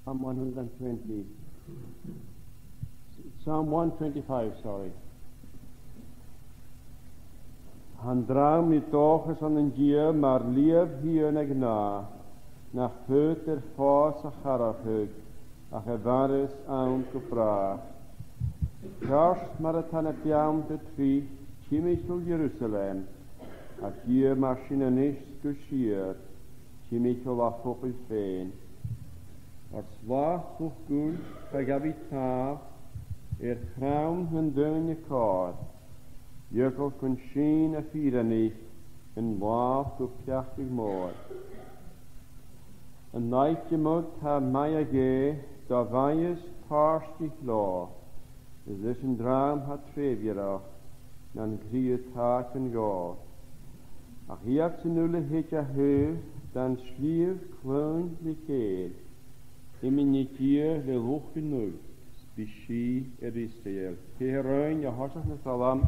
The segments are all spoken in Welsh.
Psalm 120. Psalm 125, sorry. Han draam niet toch aan een dier, maar lief hier en gna, nach föter fas a charachug, ach varis aan gevraagd. Kerst maar het aan het jaam te tri, Chimichel Jerusalem, ach hier machine niet geschiert, Chimichel afop is veen. Als slaag voor goed, vergab ik taaf, kraam hun deunje kaart. Jukkel kon zien a vierenich, en laaf op jachtig moord. Een nachtje moet ha mij ge, da wijs paarstig la. Dus een draam ha trevjerach, dan grieë taak en ga. Ach hier ze nulle hitja heu, dan schlief kloon likeel. Iminikier de lucht genoeg. Bishi Israel. Herein, je hartelijk met salam.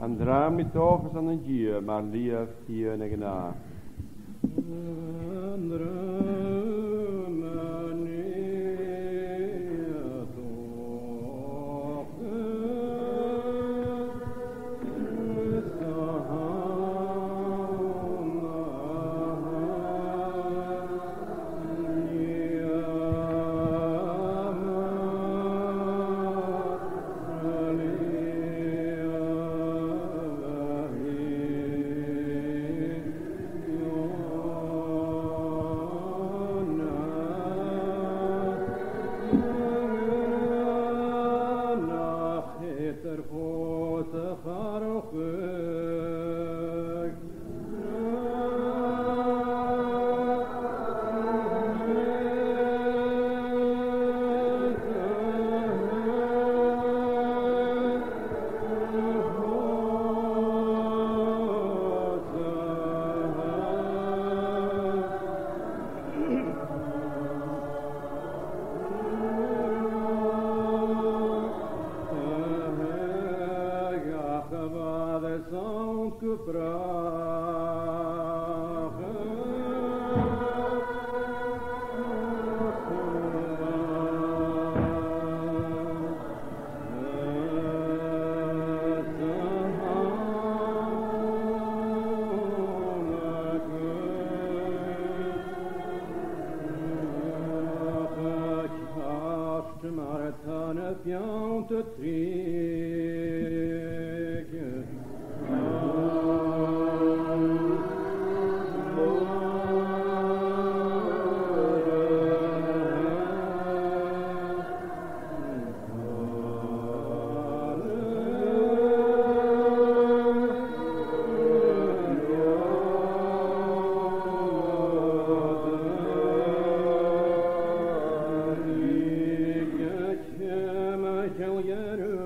En draam niet over aan een dier, maar lief hier en gna. Jerusalem.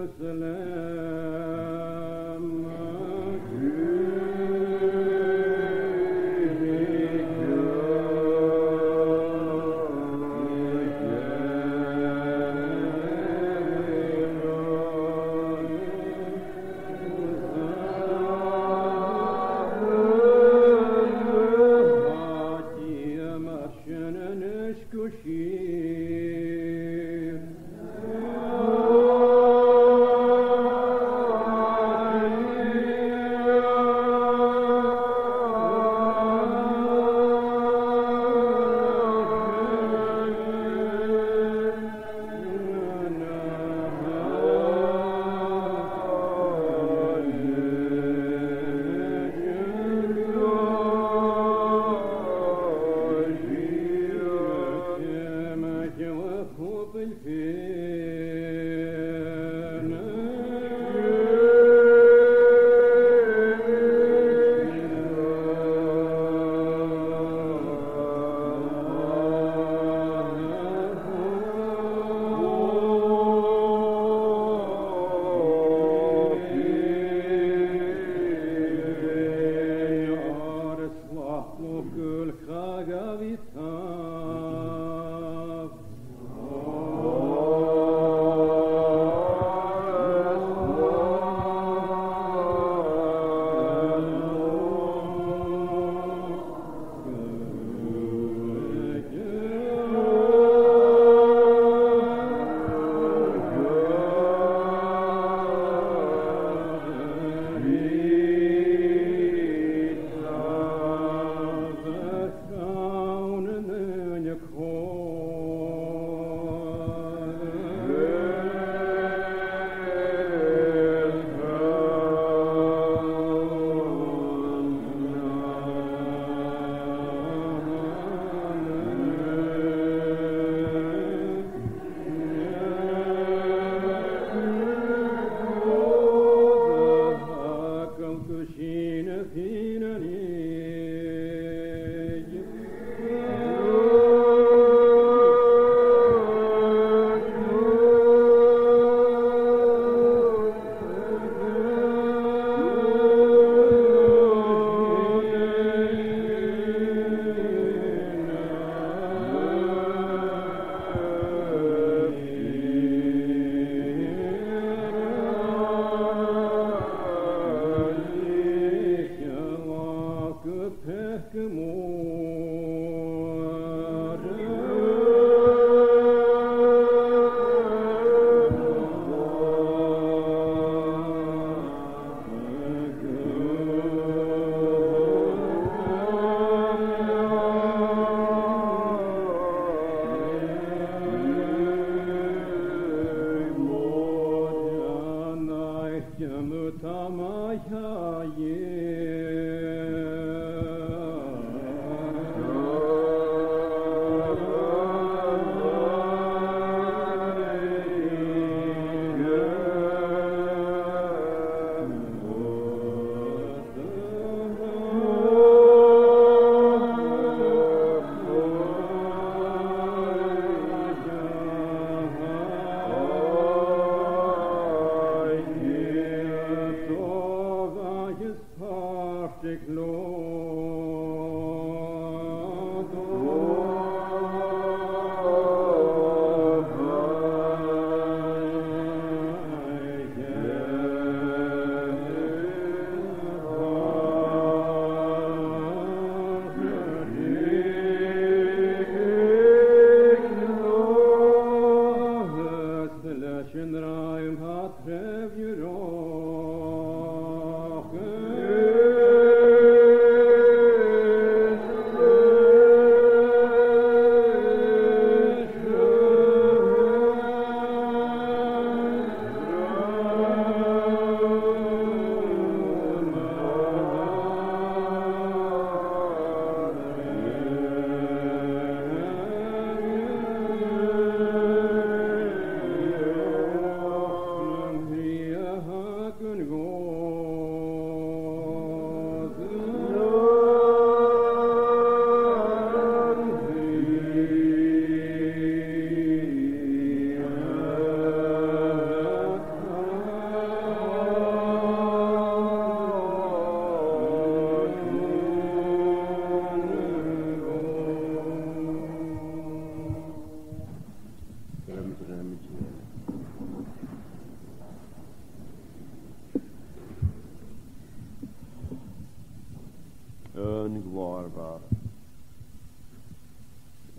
glórbar.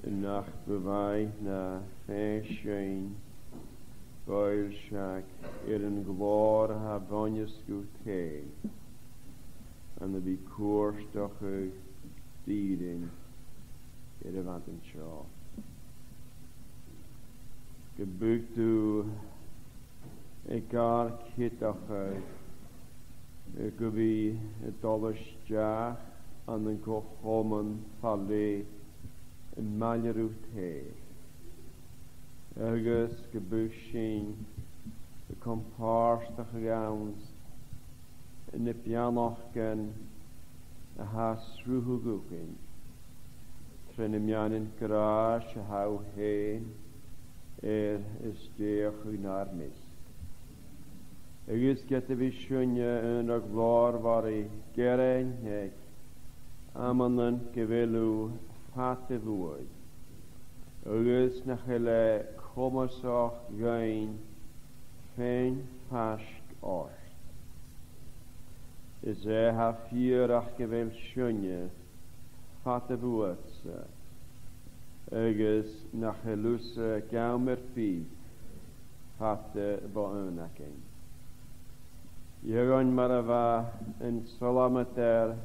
Nach bewaai na féishain, goil shaak, een glór ha bonjes goed heen. En de bi koorstoche dieren, want een Shaor. Gebukt u, ik gar kitach uit. Ik gebi het alles jaag aan den kochomen falle in maljerut hee. Ergens gebukt zijn de komparstach gauns in de pianochen a has ruhugukin. Trenem in garage hou heen is deer gunarmis. Ergens get de visioenje en de gloor waar I geren hek amanen gewelu fate woord. Ergens nach hele kommersach gein fein pask ors. Is ha vierach gewel schönje fate woordse. Ergens nach heluse gaumer fi fate boenaking. Jeroen marava en solamater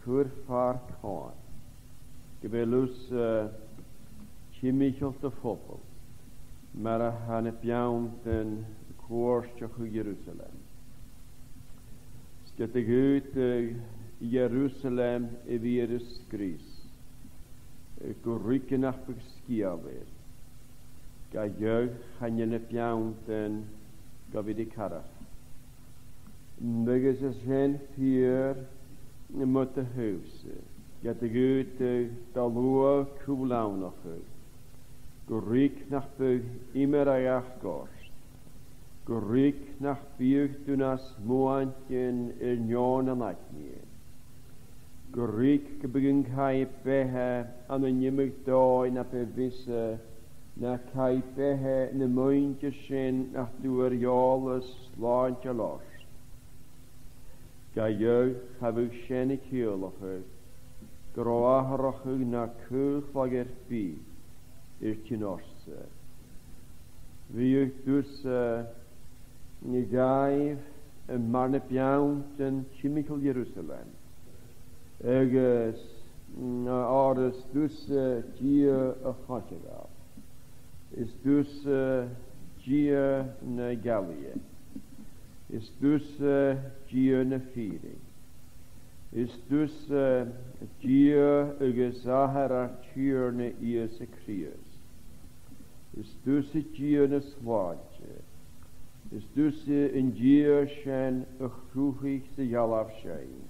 kurfar kan. Gebelus chimichel te foppel. Mara han het jount en koorstje Jerusalem. Skette goed Jerusalem virus Christ. Kurrike nach beskia weer. Ga jeug han je het jount en ga weer de clàrah. Wegens is geen vier moet de huise. Get de gute, da lua kuulaunache. Gorik nach bug immer a gorst. Gorik nach bieg dunas moantjen njon an aknie. Gorik gebegin kai behe an een jimmig doi na bewisse na kai behe ne mointje shin nach duer joles laantje los. Ga jou heb ik shen ik hielachig. Groaharachig na kuchvager fi tjinorse. Wie ik dus ni gaif en marne piaunten chimical Jerusalem. Eges ares dus gia a chategal. Is dus gia na Gallie. Is dus gia na Fiering. Is dus gia eges ahara tyr na ies a krias. Is dus gia na swadje. Is dus in gia shen a chruchig se jalaf shein.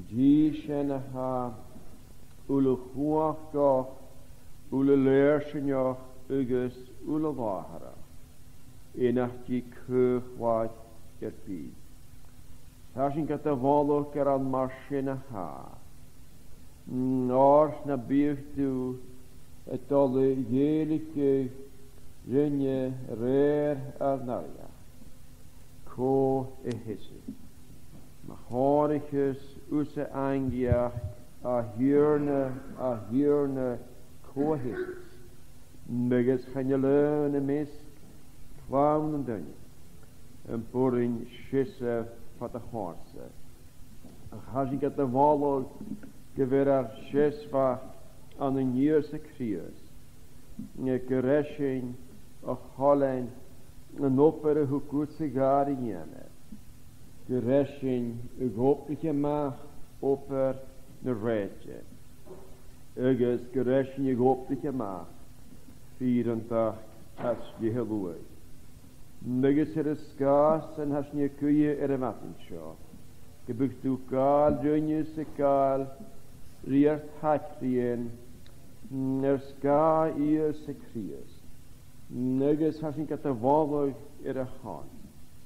Die shen ha ule chuach goch, ule leershen joch, uges ule wahara. Enach die kuch wat erpi. Sashin kat a valo keran marshen ha. Nors na bichtu et alle jelike rinje reer arnaria. Ko ehisse. Machorichus usse angiach a hierne kohisses. Meges chanjelöne misk, klaun en dunje. En purin schisse vat a horse. Als ik het de walo geweer schissva aan een jierse krius. Ne gereschen a hollen een opere hukutse gari jene. Gereschen ugopliche macht oper ne reetje. Uges gereschen ugopliche macht 84 as jehelui. Nugus skaas en has nie kuie matenshaw. Gebucht du kaal, junius se kaal, riert hakrien, ska se krius. Nugus has nie kat a walo hand.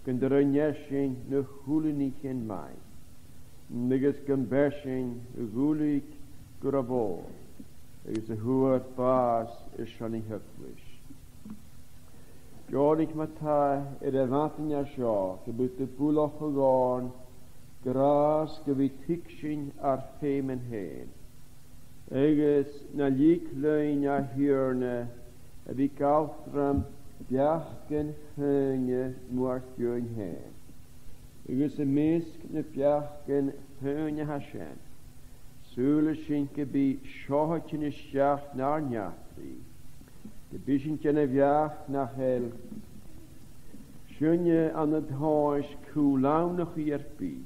Kunderenjeshin ne hulenik in mai. Nugus gambeshin gulik gurabo. Is a huat baas is shani hukwish. Jorik mata vatten ja sja, gebutte bulach gegaan, gras gewitiksin femen heen. Eges na liklein ja hierne, vi kaltram bjachken hönje moartjön heen. Eges misk ne bjachken hönje hashen. Sule shinke bi shohatjen is jacht naar njatri. De bischentje viach nach hel. Schönje an het huis koelaunig hierpi.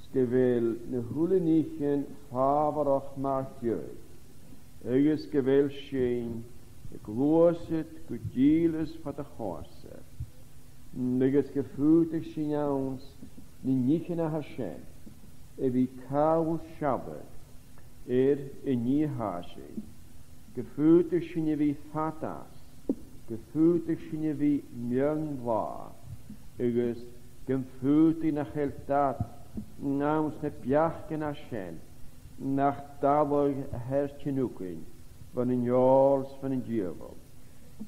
Skewel ne hulenichen faverach martjö. Eges gewel schein. Ik loset gudieles van de horse. Neges gefutig schinaus. Ni nichen Hashem. Evi kau Shabbat. In nie hashe. Gefühlte schien wie Fatas, gefühlte schien wie Mjörnwa, Eges gefühlte nach Heltat, naus ne Pjachken Hashem, nach Dabog herrschenukin, van een jors van een djevel.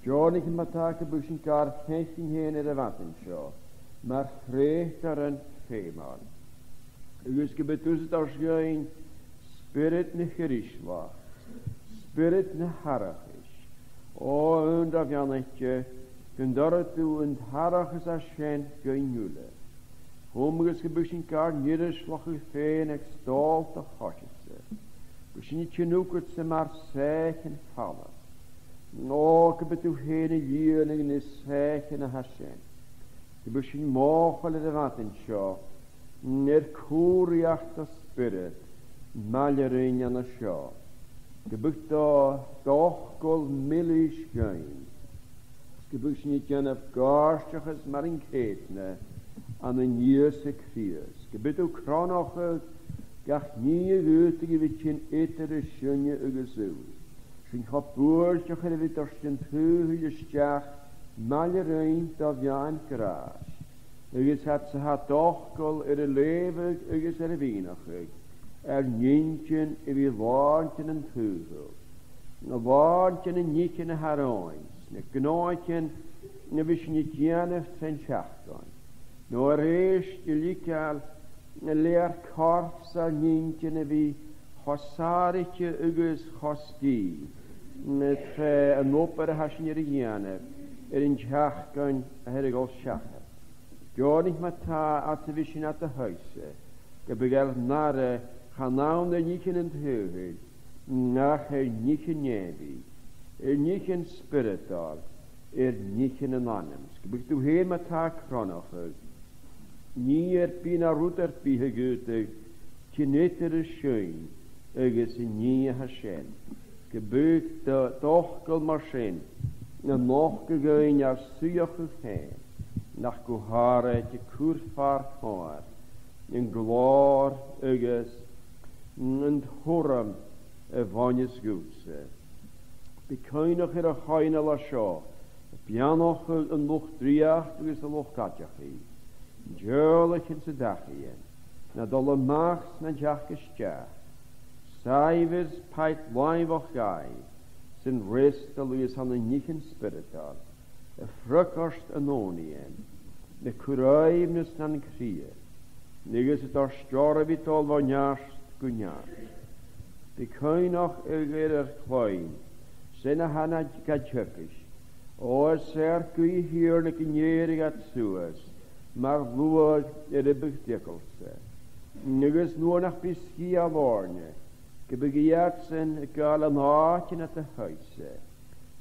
Jonik en Matake buschen kar hechting heen in de wattenshow, maar vrechter een feeman. Eges gebetuset als gein, spirit ne gerishwa. Spirit ne harachish. O undav janetje, kundaratu und harachis ashen geinule. Homeges gebuschen kar niederschlachig feen extol te hoshise. Buschen niet genukert se maar zeichen vallen. No, kebetu hene jierling is zeichen Hashem. Gebuschen mochele de wattenshow. Ner kuriach the spirit. Maljerin an a show. Gebucht da doch gol millisch gein. Gebucht niet jan af garstiges maar in ketne an een jese krius. Gebucht ook kronoche gach nie gwytig vi chin etere sjunje ugesu. Sin chapur cho chyrfyd dorsten pwhyd ysdiach maler ein da fian gras. Ygys hat sy ha dochgol y lefyg ygys y finachig. Nynchen y fi lornchen yn pwhyd. Na lornchen yn nynchen y haroins. Na gnoetchen na fys ni gianaf tren siachgon. No reist y lical na leer corff sa nynchen y fi chosaritje ygys chosgi. Na tre yn oper hasyn i'r gianaf. In siachgon a herigol siachaf. Jornig ma ta at y fysyn at y huise. Gebygel nare chanawn y nynchen yn pwhyd. Nach nynchen nefi. Nynchen spiritual. Nynchen anonyms. Gebygel du heen ma ta chronochig. Ni byn a rwder byhe gydig. Cyneter y syn. Ygys y ni hashen. Gebygel dochgol mar syn. Na moch gegøyn ar syach ych hen. Nach gohare te kurfar kvar. En glor ygys. En horam y vanjes gutse. Bekoinach a chaine la sio. Bianoch yn loch driach ygys a loch gadjach i. Djörlich in sy dachien. Na dol y machs na jach ysdiach. Saifers pait laifach gai. Sy'n rest a lwys han y nichen spiritual. Y ffrycost anonien. Y cwraib nys na'n cria. Nygys y dar stior fi tol fo niarst gwniarst. Bekoinach yr cloen. Sy'n a hana gadjypis. Oes ser gwy hir na gynierig at suas. Mar lwag yr ybygdicelse. Nygys nwonach bisgi a lorne. Gebegiat zijn gaal een haatje at de huise.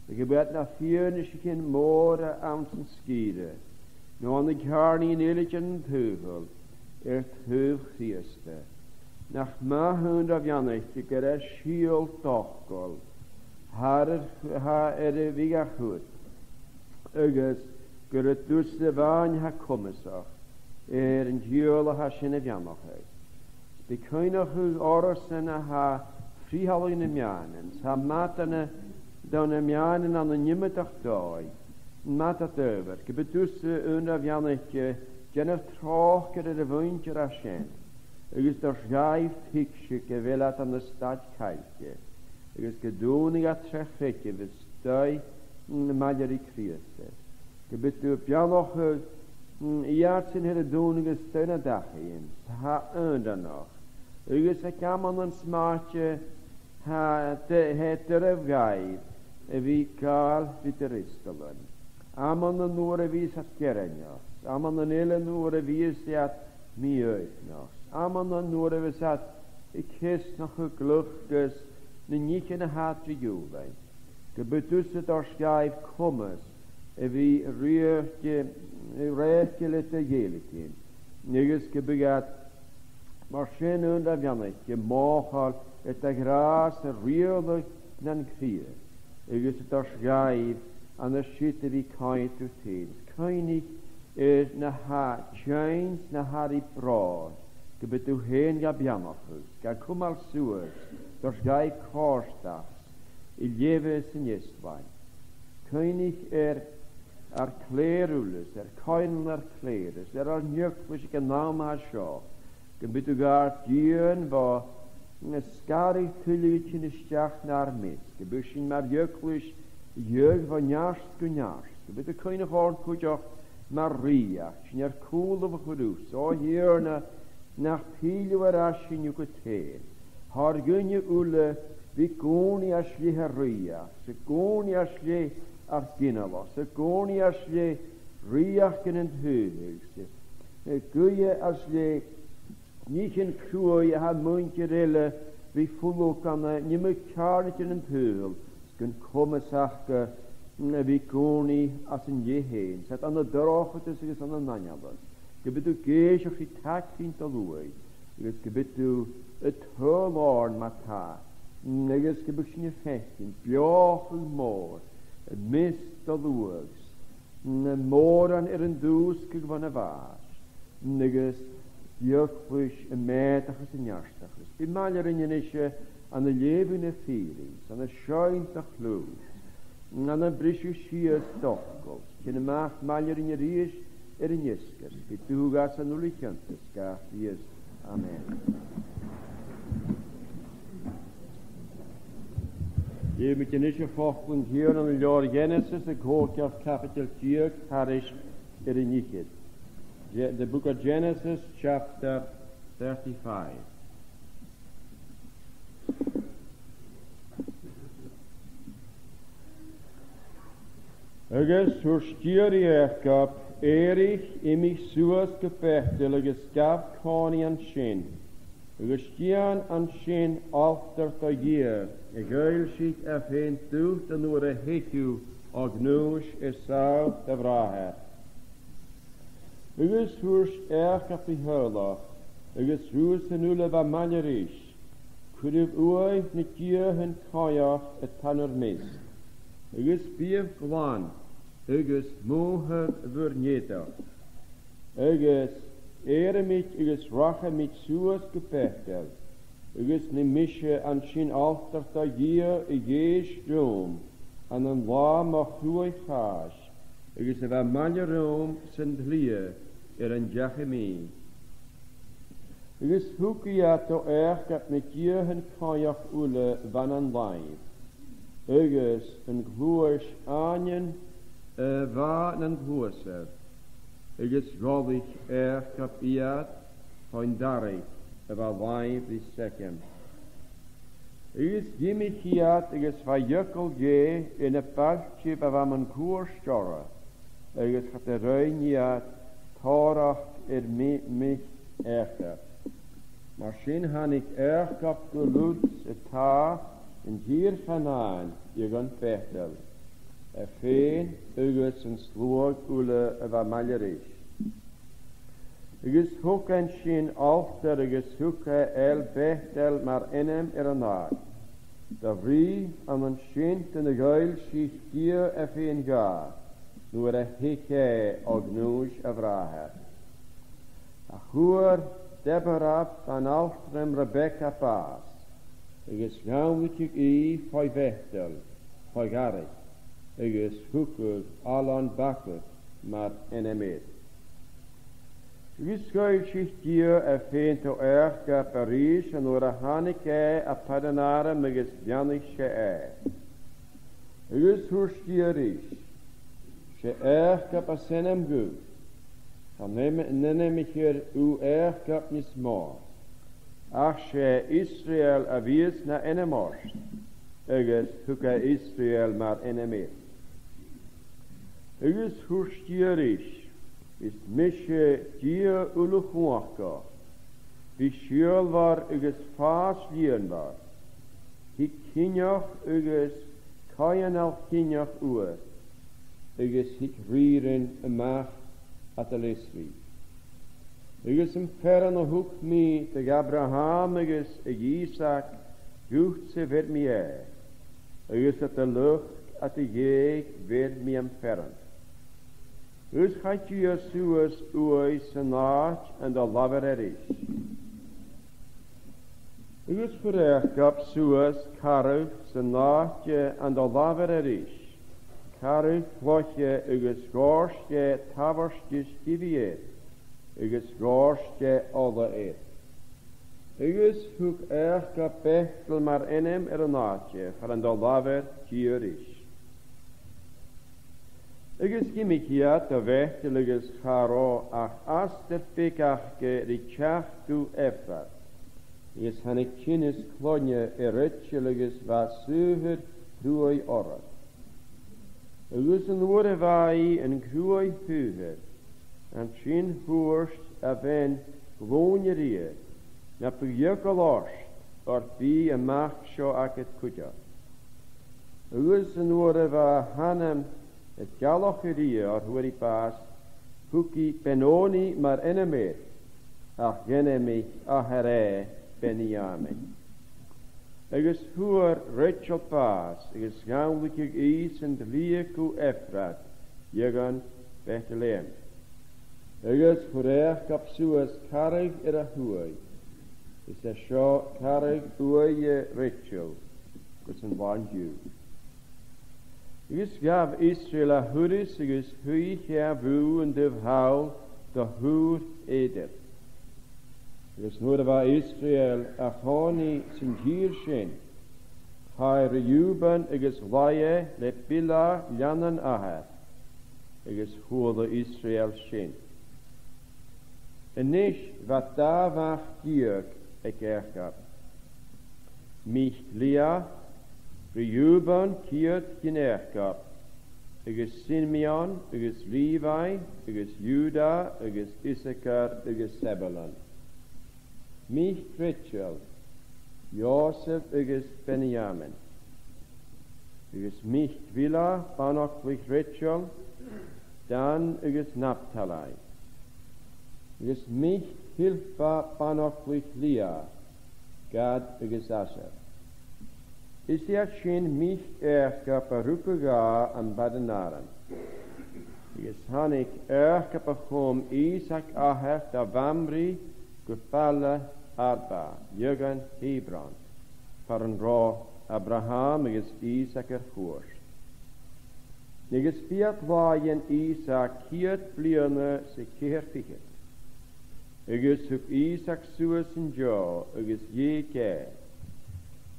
Gebed na fierne schikken moore aan zijn skieren. Nu aan de garnie in elegant heuvel. Heuvel gieste. Nach ma hund of jannechtje gere schiel tochgol. Ha viga goed. Ugus gere dus de waan ha kommesach. Een jule ha sinne jannochheid. Bekoinach hu oros en ha frihalig in de mianen. Ha matane dan de mianen aan de nimmetag doi. Matat over. Gebedus under janetje. Jenner trocher de wundje rashen. Is der schijft hiksje gewelat aan de stad kijkje. Is gedoenig at treffetje. We stui majeri krieste. Gebedu op janoch jaartsin hele doenige steun dagien. Ha under nog. Ygys a gaman yn smartje het erfgaid e fi gael fydd yr ystolyn. Amon yn nŵr e fi sat gerenio. Amon yn ele nŵr e fi sat mi oethnos. Amon yn nŵr e fi sat i cys noch y glwchgys na nich yn y hat fi gwlein. Gebydus y dorsgaif cwmys e fi rhaethge lyta gelikin. Nygys gebygad mar sin und af jannig, je mochal et a gras a riolig nan krier. Ygys et ar sgaif an a sitte vi kaint ur tils. Kainig na ha chains na hari brod. Gebet u hen gab janachus, ga kumal suers, dar sgaif korstas, I leve sin jestvain. Kainig ar klerulus, kainel ar kleres, ar njökvis ik a naam ha sjo. Gebit u gar dien va skarig tullit in stiach naar mis. Gebushin mar jöklis jög va njarst gunjarst. Gebit u koine horn kujoch Maria, siner koelde va khudus. O hierna nach pilu arashin yukuteen. Har gunje ulle vi koni asli herria. Se koni asli arginala. Se koni asli riach in het Guje asli niet in krooi ha mondje rille wie voel kan niet meer kaartje in het heul. Kun komen zaken wie koni as een je heen. Zet aan de droge tussen is aan de nanjabas. Gebit u gees of je tak vindt al oei. Gebit u het heulorn met haar. Neges gebit je vechten. Bjachel moor. Het mist al oegs. Moor aan een doos van een waas. Neges diolchwys y medachus yn iarstachus. Bi maler yn ynysio an y lefyn y ffyris, an y sioint a chlwys, an y brisiw sias dochgol, cyn y math maler yn yrys yn ysgys, bi dwgas an ulicantys gaf dies. Amen. Je moet je niet gevochten hier aan de Genesis, de hoogte of capital 4, parish in the book of Genesis, chapter 35. Agus hur stier I ergab, Erich imich suas gefechtel, agus gaf koni an shin. Agus stian an shin alter ta year, a geil sich heen tucht an oor a heku, og noos sau de vraher. Agus hurs ergab I hurlach, agus roos en ule va manjerish, kudiv ooi net je hun kajach et tanner mis. Agus bief glan, agus moher vernjeta. Agus mit, agus rache mit suas gepechtel. Agus ne mische an shin alter ta year I gees droom, an an la mach huoi chas. Agus eva manje room sind lie, an jachemi. Agus hukiato ergat met jehen kajach ule van an laif. Agus een gloers aanjen van een gloeser. Agus rolig ergat iat van darig va laif die second. Agus gimmich iat agus va jukkel je in een paltje van een koerstorre. Agus gaat de rein iat torach mich ergat. Maar sin han ik ergab geluts et ta en hier vanaan je gan fechtel. Feen ugus en sloog ule eva maljerish. Ugus huk en sin alter ugus hukke el fechtel maar enem naad. Da vri an een sint en de geil sich hier feen ga. Nu hikke og noos avraher. Achur Deborah van Alstrem Rebecca Paas. Agus gaunlik I fai vechtel, fai garig. Agus hukur alan bakker, maar enemet. Agus schuil sich hier feint o erga Paris en ora hanike a padanare megus bianische Agus hur stierisch, se erga pasenem gut. Dan neem ik hier uw ergab niet maar. Ach, she Israël avies na enemorst. Eges huka Israël maar enemet. Eges hurstierisch is mische dier uluchwaka. Wie schuil war eges faas lien war. Hik kinjach eges kajan al kinjach uur. Eges hik rieren maach at the leslie. Agus yn feren o hwc mi ag Abraham agus ag Isaac gwcht se ver mi Agus at y lucht at y geeg ver mi am feren. Agus chait Iesuas oes yn naach and a laver eris. Agus verergab suas carw sy'n naach and a laver eris. Carw floche agus gorske tavarske stiviet. Agus gorske ola Agus huk erga bechtel maar enem naatje van de laver kierish. Agus gimikiat de wechtel agus charo ach as de pikachke richach du efrat. Agus hanik chinis klonje eritjeligus was suher duoi orat. Agus een woorde vai en groei huger, en sin hoorst ven glonjerie, na pujukkel orst, or bi en macht sjo ak het kutja. Agus een woorde va hanem het galocherie or hoeri paas, huki benoni maar enemer, ach genemi ahere beniame. Agus huar Rachel Paas, agus gaunlik is en de lieku Efrat, jegan Bethlehem. agus chwrech gab sŵas carrig a hwy. Is sio carrig hwy Rachel, gos yn fan diw. Agus gaf Israel a hwrys agus hwy a fw yn dyfhawl da hwr edr. Agus nwyd fa Israel a choni sy'n gyr sy'n. Chai Reuben agus laie le bila lianan aher. Agus hwyd Israel sy'n. Yn nish fa da fach diog ag ergab. Mich Lia, Reuben kiert gyn ergab. Agus Simeon, agus Levi, agus Juda, agus Issachar, agus Zebulun. Mich Rachel, Joseph agus Benjamin. Agus mich Villa, Banachlich Rachel, Dan agus Naphtali. Agus mich Hilfa Banachlich Leah, Gad agus Asher. Is sy'n mich ergab a rwpega an badanaran. Agus hannig ergab a chom Isaac aher da Vamri, Gufala, Arba, Jögan, Hebron, par yn ro Abraham agus Isaac chwrs. Negus fiat laien Isaac hiert bliana se keir fichit. Agus hwg Isaac suas yn jo, agus ye ke.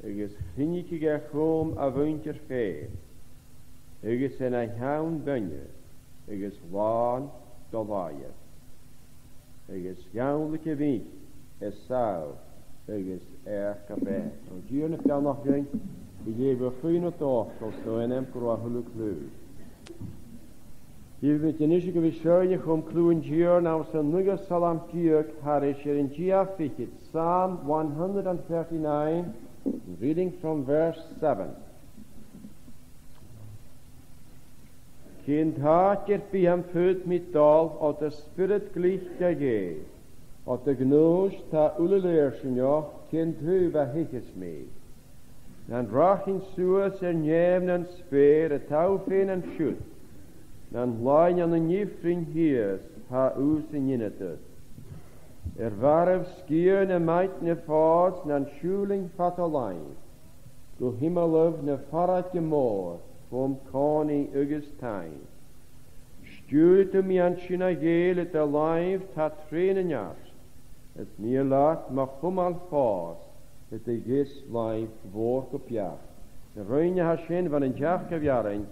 Agus chynnig ag chom a fwyntir fe. Agus yn ei hawn bynnu, agus lan dolaia. Agus gawnlik a fi, Esau, agus be. Ond diwn y fel noch gyn, I gef y ffyn o doch, os do yn emgro a hwlw clw. Hier met je nisje gewisseuje om kluwen jier nou zijn nuga salam kiek harish in Gia fikit Psalm 139 reading from verse 7. Kind haker bi hem født mit dal at the spirit glicht ge. At the gnus ta ulelersen jo kind hu va hikkes me. Dan rachin suas jemnen speer het taufin en shoot. Dan lain an een jifrin hiers, ha oes in jinnetus. Warf skier ne meid ne faas, nan schuling fatalein. Do himmelov ne farat gemoor, vom kani Augustijn. Stuurde mi an schina geel het alive, ta trenen jast. Het neerlaat mag al faas, het de gis live woord op jacht. De ruine hashin van een jacht gevjaren,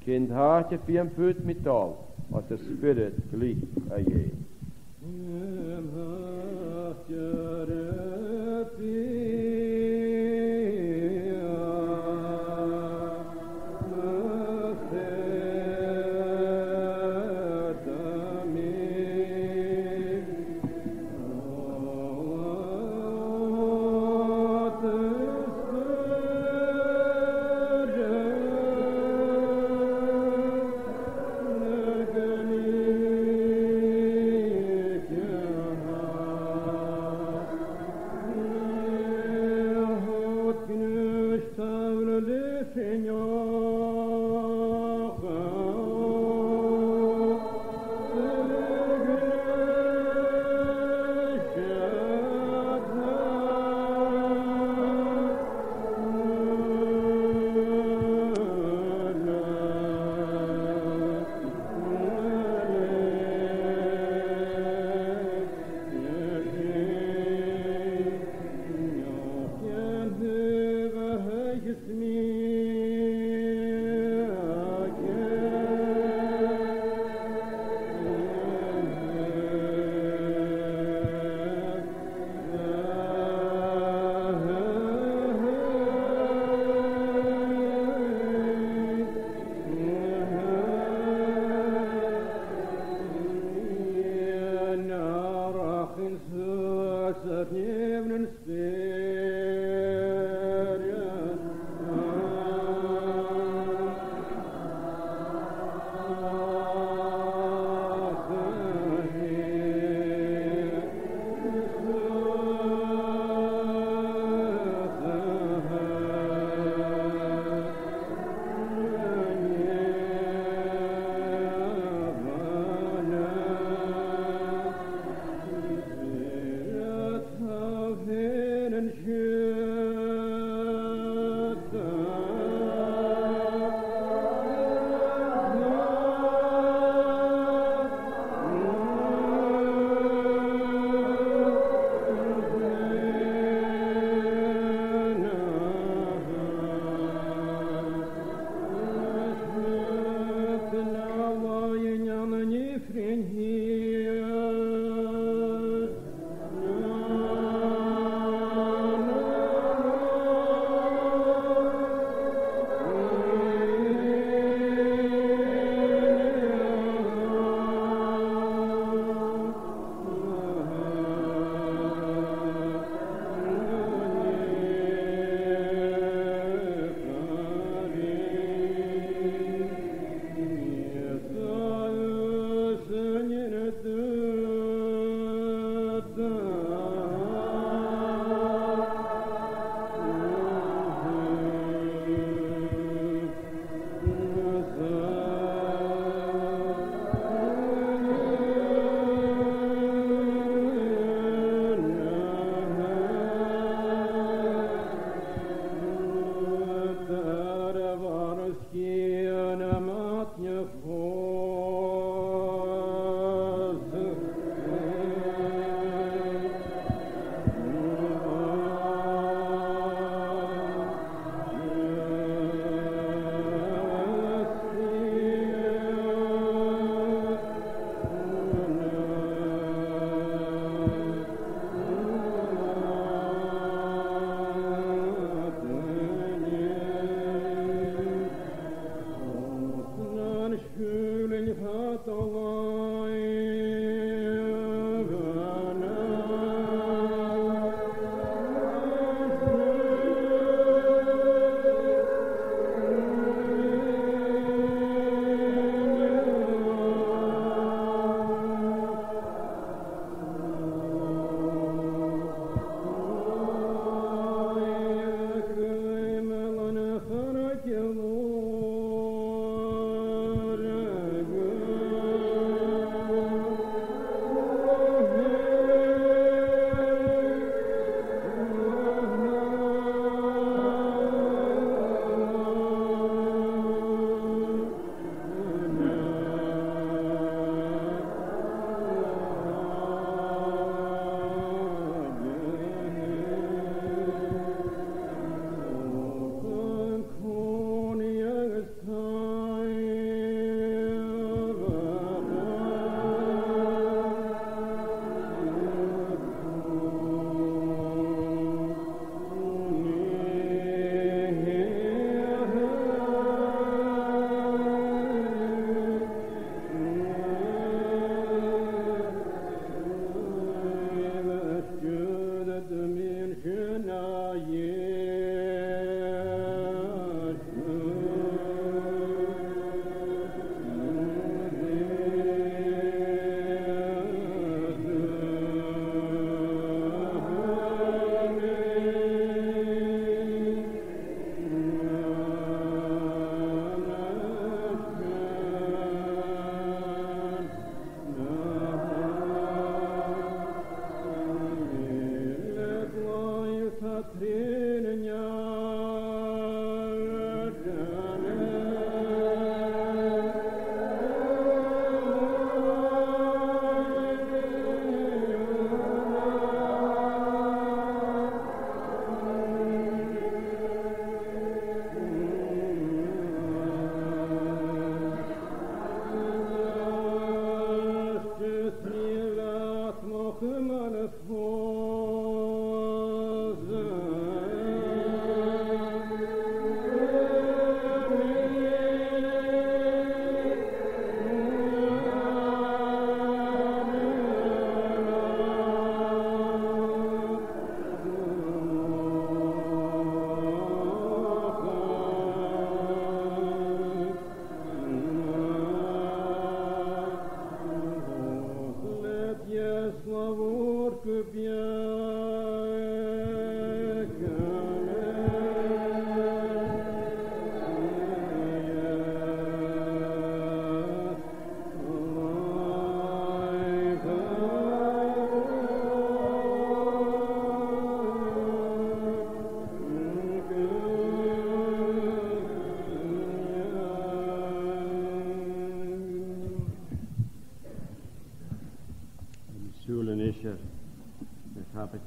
kind haatje viem put met al, als de spirit gelicht a je.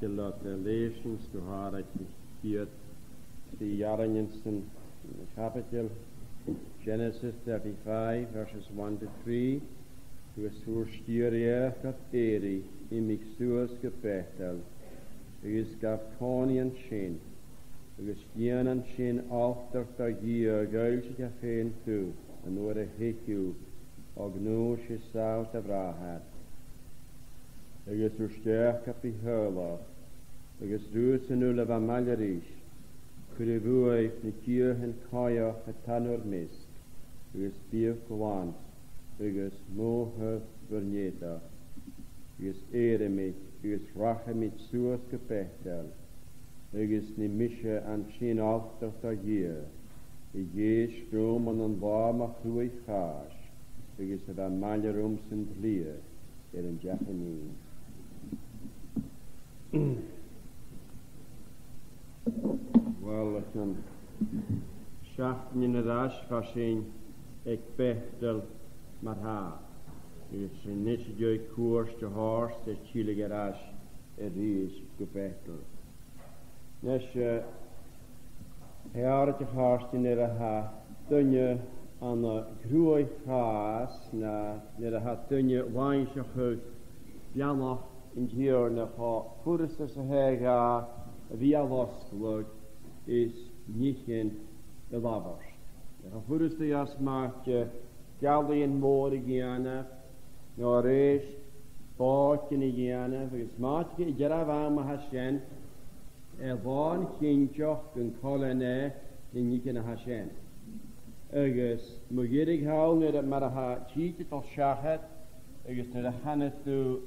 lot lessons to haar hier the Jarenjensen capital Genesis 35 verses 1 to 3 to a source styria gat eri in mixtuas gebetel is gaf konian shin is dianan shin after the year girls gefeen to and or a hiku ognu she south of rahat is so sterk op die hurler is roos en ule van malerisch Kurivuai ni kirchen kaya getanur mis is bier kwant is mohe verneta is ere mit is rache mit suas gebechtel is ni mische an shin after the year je strom an warmer ruhig gas is da malerum sind lier in Japanese Wel, ek kan schachten in de raas verscheen, ik bechtel maar haar. Het is niet zo koers te haars, de chillige raas, is gebechtel. Dus, hij te haars in de haar, toen je aan de groei haas, na de haar toen je wijnsje goed, ja nog in hier nog voordat ze hega, via losgeluk, is niet in de lavers. De gevoeligste jas maakt je galde in moorden gaan, naar reis, bakken gaan, volgens maakt je jaren maar Hashem, van kindje een kolonne in niet in Hashem. Ergens moet je houden dat maar haar cheaten tot schachet, ergens naar de handen toe,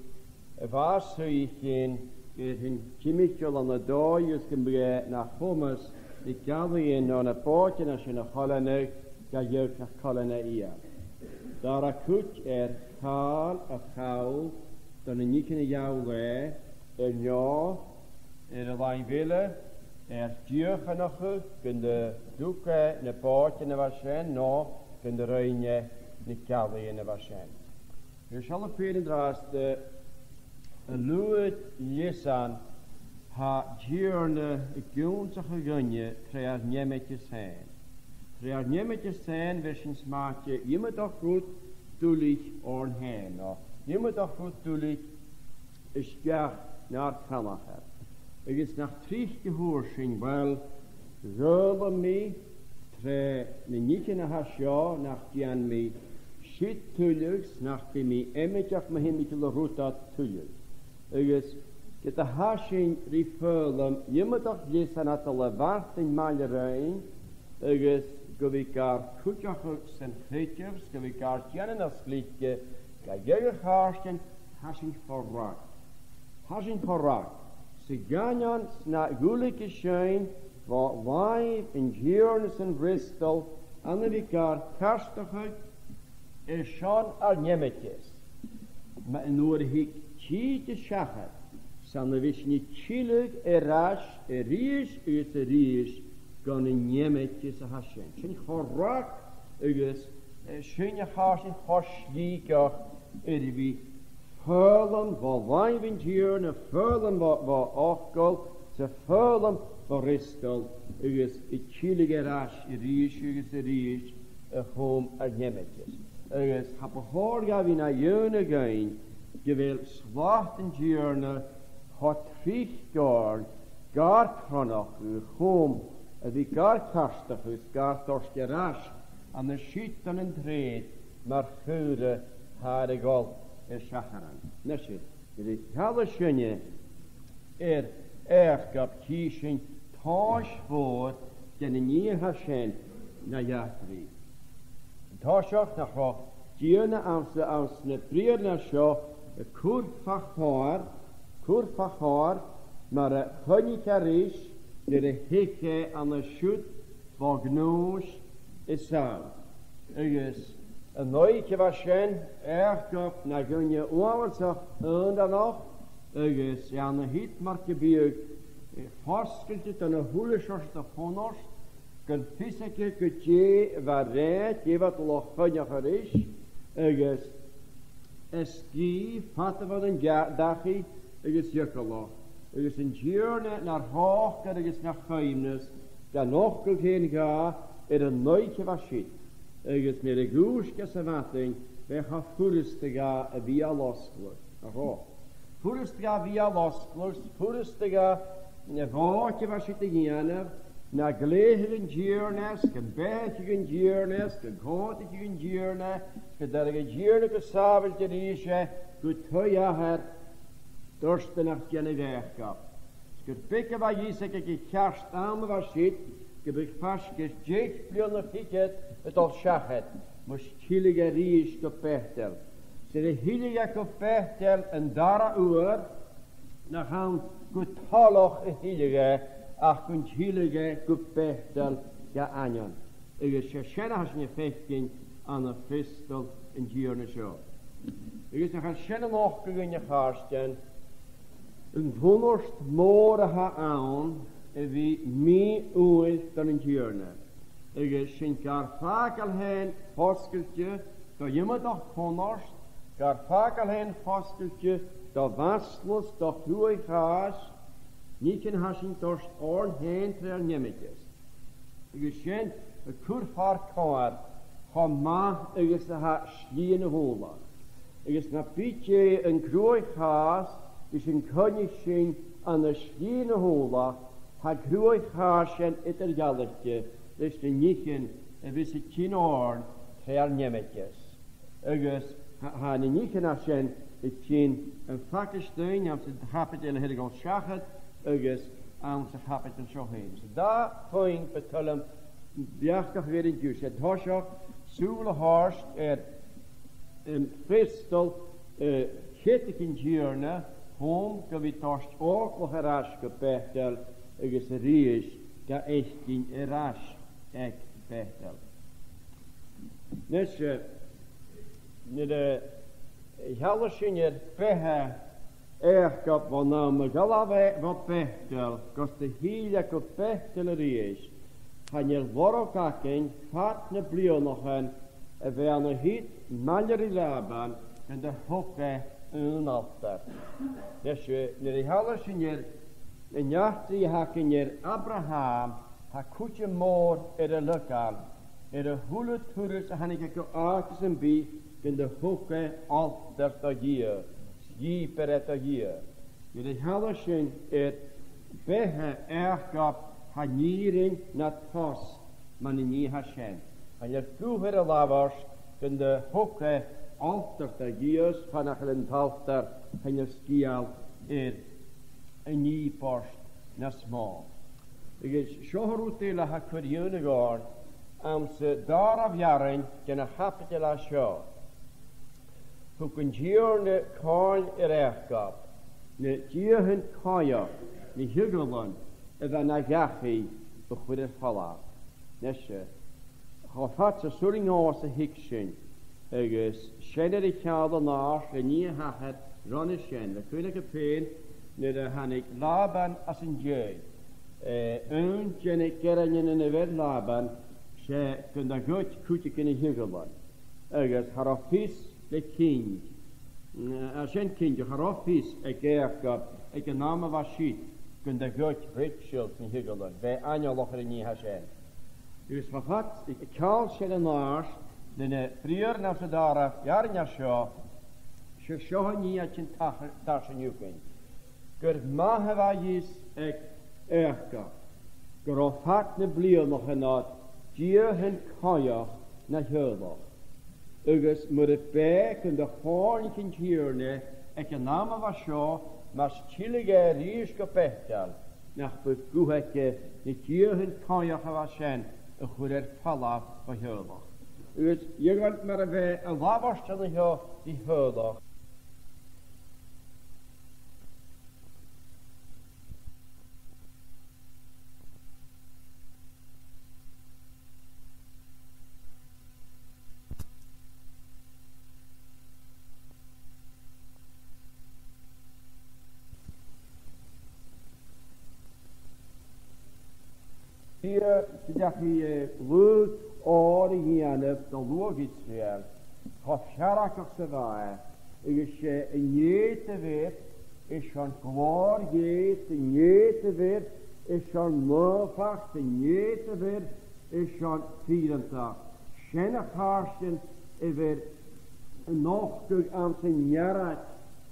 was zou je geen hun chimichel aan de dooi is gebruikt naar hummus, die galde in aan een pootje als je een kolonne, ga je naar kolonne hier. Daar akut kaal of gauw, dan een niet in jouw weg, en ja, de lijn willen, duurgen nog goed, kun de doeken, de pootje naar waschen, no, kun de reine, de galde in de waschen. Dus alle vieren draasten, Luid lesan ha gierne gunstige gunje treer niemetjes zijn. Treer niemetjes zijn wissens maatje je moet toch goed toelig ornheen. Je moet toch goed toelig is ja naar kanacher. Het is nach trieg gehoorsching wel zullen me tre niet in hasja nach dian me shit toeligs nach die me emmetjach me hin met de rotat toelig. Dus het hashing rifulum, je moet toch lezen dat de wacht in malerij, dus gewikkar kutjachuks en frietjers, gewikkar tjenen als liedje, ga je hashing, hashing voorrak. Hashing voorrak. Ze gaan na gulike schijn, wat wij in Giernes en Bristol, aan de wikkar karstige, is schon al niemetjes. Maar nur hik Cheete schachet, san wis niet chillig, rasch, ries, gan een niemetjes a Hashem. Schön chorak, schön je Hashem, hoschliekach, wie vullen, wat wij winteren, vullen, wat ochkel, ze vullen, wat ristel, chillig, rasch, ries, hom a niemetjes. Hap hoor ga wie naar jene gaan, je wil slachten journe, hat fichtgaard, gar kranach, hom, die gar kastig is, gar torske rasch, aan de schieten en dreed, maar goede hare gal is schacheren. Nesje, die hele schöne, gab kieschen, tasch voor, den nie Hashem, na jatri. Tasch ook nog wat, journe als ne prierne scho, kurfachar, maar honnikarisch, de hikke aan de schut, van gnoos, is zo. Dus, een nooitje was schijn, op, na gun je oorlog, en dan nog, dus, aan de hit markje bij vastgelt het aan de hoeleschors de vonors, kan fysike kutje, waar rijdt, je wat nog honnikarisch, dus, SG433 is jukkelach. agus yn diwrna na'r hoch agus na'r chaimnes, da noch go hyn ga yn noich efo sydd. Agus nid y gwrs gas y fathyn, fe cha ffwrstyga y fi a losglwys. Ffwrstyga fi a losglwys, ffwrstyga y foch efo sydd y gianaf, na glehydd yn diwrnas, gan beth yn diwrnas, gan cod yn diwrnas, gyda'r diwrna gysafell dyn eisiau, gwyd twy aher, dorsten ach gen y fechgaf. Sgwyd byg efo Ieseg ag I charst am efo sydd, gybych pas gys jeich blion o chiget y dol siachet, mys hilig a rys go bechtel. Sydd y hilig a go bechtel yn dara ŵr, na chan gwyd toloch y hilig ach gwyd hilig go bechtel ga anion. Ygys siena has ni fechgyn an y ffistol yn diwrna sio. Ygys na chan siena noch gyn y charstien, yn hwnnwst môr a ha awn, fi mi wyl dan yn diwrna. Ygys sy'n garfag al hen hosgyltje, do ymwyd o'ch hwnnwst, garfag al hen hosgyltje, do faslus, do hlwy chas, ni cyn hasyn dorst orn hen tre'r niemegys. Ygys sy'n y cwrffar coar, ha ma ygys a ha slien y hwla. Ygys na bydje yn grwy chas, ys yn cynnig sy'n an y slien y hwla, ha grwy chas yn ydyr galwydge, ys na nichen y fys y cyn orn tre'r niemegys. Ygys ha ni nichen a sy'n y cyn yn ffacistyn am sy'n hapet yn hydig o'n siachet, ygys am sy'n hapet yn siochyn. So da pwynt betylym biachgach weer in juist. Het horsach soele horst fristel chittig in diurne hom gavi torst ook nog rasch gepechtel ugis ries ga echt in rasch ek pechtel. Nesje ne de hallesin je pehe erkap van naam galave wat pechtel kost de hele gepechtel ries. Han je worokakking gaat ne blio nog een verne hit maljer I laban en de hokke een alter. Dus ne halles in jachtri hakken je Abraham ha kutje moor de lukan de hule toerus han ik ko aartes en bi in de hokke alter ta hier ji per ta hier. Ne halles in behe erkap ha niering na tos man in nie Hashem. Han je vroeger lavers in de hokke alter te giers van een alter han je skial een nie post na small. Ik is Shaor utela ha kurjune gaan am se daar af jaren gen a hapetela Shaor. Hoe kun jierne kaal ergap ne jieren kaya ne huggelan van na gachi bechwyd yr ffala. Nesje, chofat sy swring oes y hicsyn, agos siened I chad o nas, le ni hachet ron y sien, le cwyl ag y pen, nid y hannig laban as yn djei. Yn genig geranyn yn y fed laban, se gynda gwt cwtig yn y hygylan. Agos harofis le king, a sien king, harofis ag ergab, ag y nam o fasid, gynda gwt Richard yn hygylan, fe aniolwch yn ni Hashem. Dus wat ik kaal sien yn ars, dyna frier na sy dara, jarin a sio ni at yn tasyn ywgyn. Gyr maha fa ys ag erga, gyr o fat na blio noch yn ad, dier hyn coiach na hyloch. Ygys mwyd y beg yn dy horn yn tierne, ag yn am fa sio, mas tilig rys go bechtel, nach bydd gwhege ni dier hyn coiach a fa sien, y chwyd falaf o hyloch. Ygys, ygant mar y fe y lafarst yn y I hyloch. Hier sydd chi lwyd o'r hianaf na lwg Israel, hoff siarach o'ch syfae, ygys y niet y fe, is an glór géet de néte weer, is an mofach de néte weer, is an vierentag. Schenne harsten, weer nog aan zijn jaren,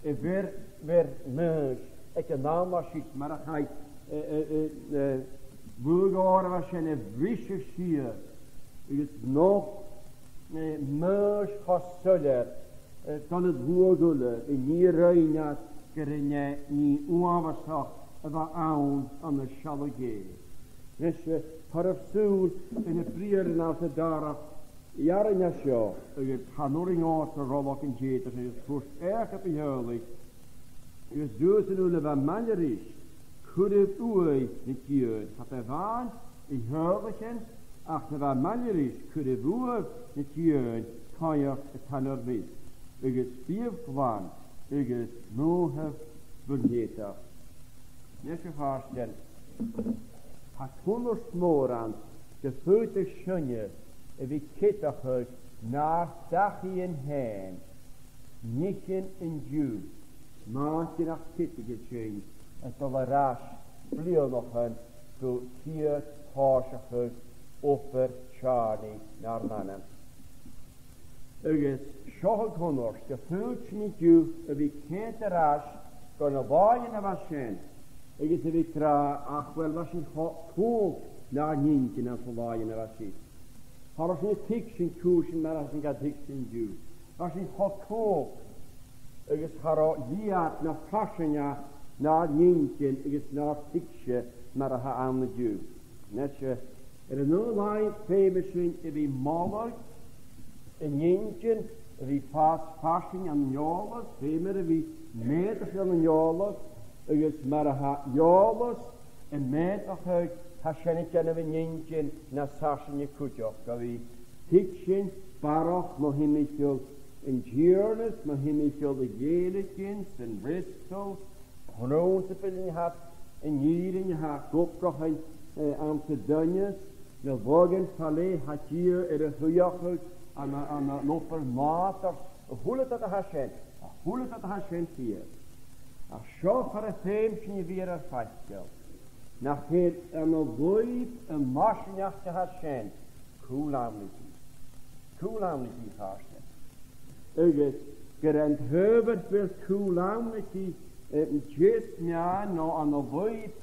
weer mens. Ik een naam was iets, maar dat hij Bulgaren was een visse sier. Het nog mens gesuller, kan het woordelen, in die ruimte, keren niet onwaarschijnlijk, maar aan de schalge. Dus harf zoel in de prieren als het daar. Jaren na zo, het hanoring uit de rolok in jeters, het voert erg op heerlijk. Het doet ze nu wat minder is. Goed het oei niet jeugd. Gaat er van, in heerlijken, achter wat minder is. Goed het oei niet jeugd, kan je het hanner weten. Het is vier kwam, het is nog vergeten. Net zo vaststellen. Het honderd morgen, de voeten schunje. We kitterhuis naar dagien heen, niet in Jew, maandje naar kittergescheen, en tolerage vlieg nog een voor 4 haasjes over Charlie naar mannen. Het is schoolkonners, de voelt niet Jew, we kitterhuis, kunnen waaien naar waschen. Het is we krijgen, ach wel was een kool naar nientje en verwaaien naar waschen. Har is niet tiksin koersen, maar als een gaat tiksin Jew. Als een god koop, is har liat naar passion naar nientje, is naar tiksje, maar ha aan de Jew. Net je, er no lijn famousin, wie maller, een nientje, wie passion aan jolas, famere wie meters aan jolas, is maar ha jolas, en meter Hashanit en een nientje na sasje kutjoch. Dat we tikschen, barach, mohimichel in Giernes, mohimichel de Gelikins en Bristol. Groenstepel je had, en Jieren je had, Kopkoch en Amsterdamjes. De Wogen Palais had hier in de Huyachel aan de Lopper Mater. Hoe het dat Hashan? Hoe het dat Hashan hier? Als schoffere feemschen je weer vaststelt. Nach het aan de boeit een maschenjacht Hashem, koelamlikie hartje. Het gerend heubert wil koelamlikie, just ja no aan de boeit,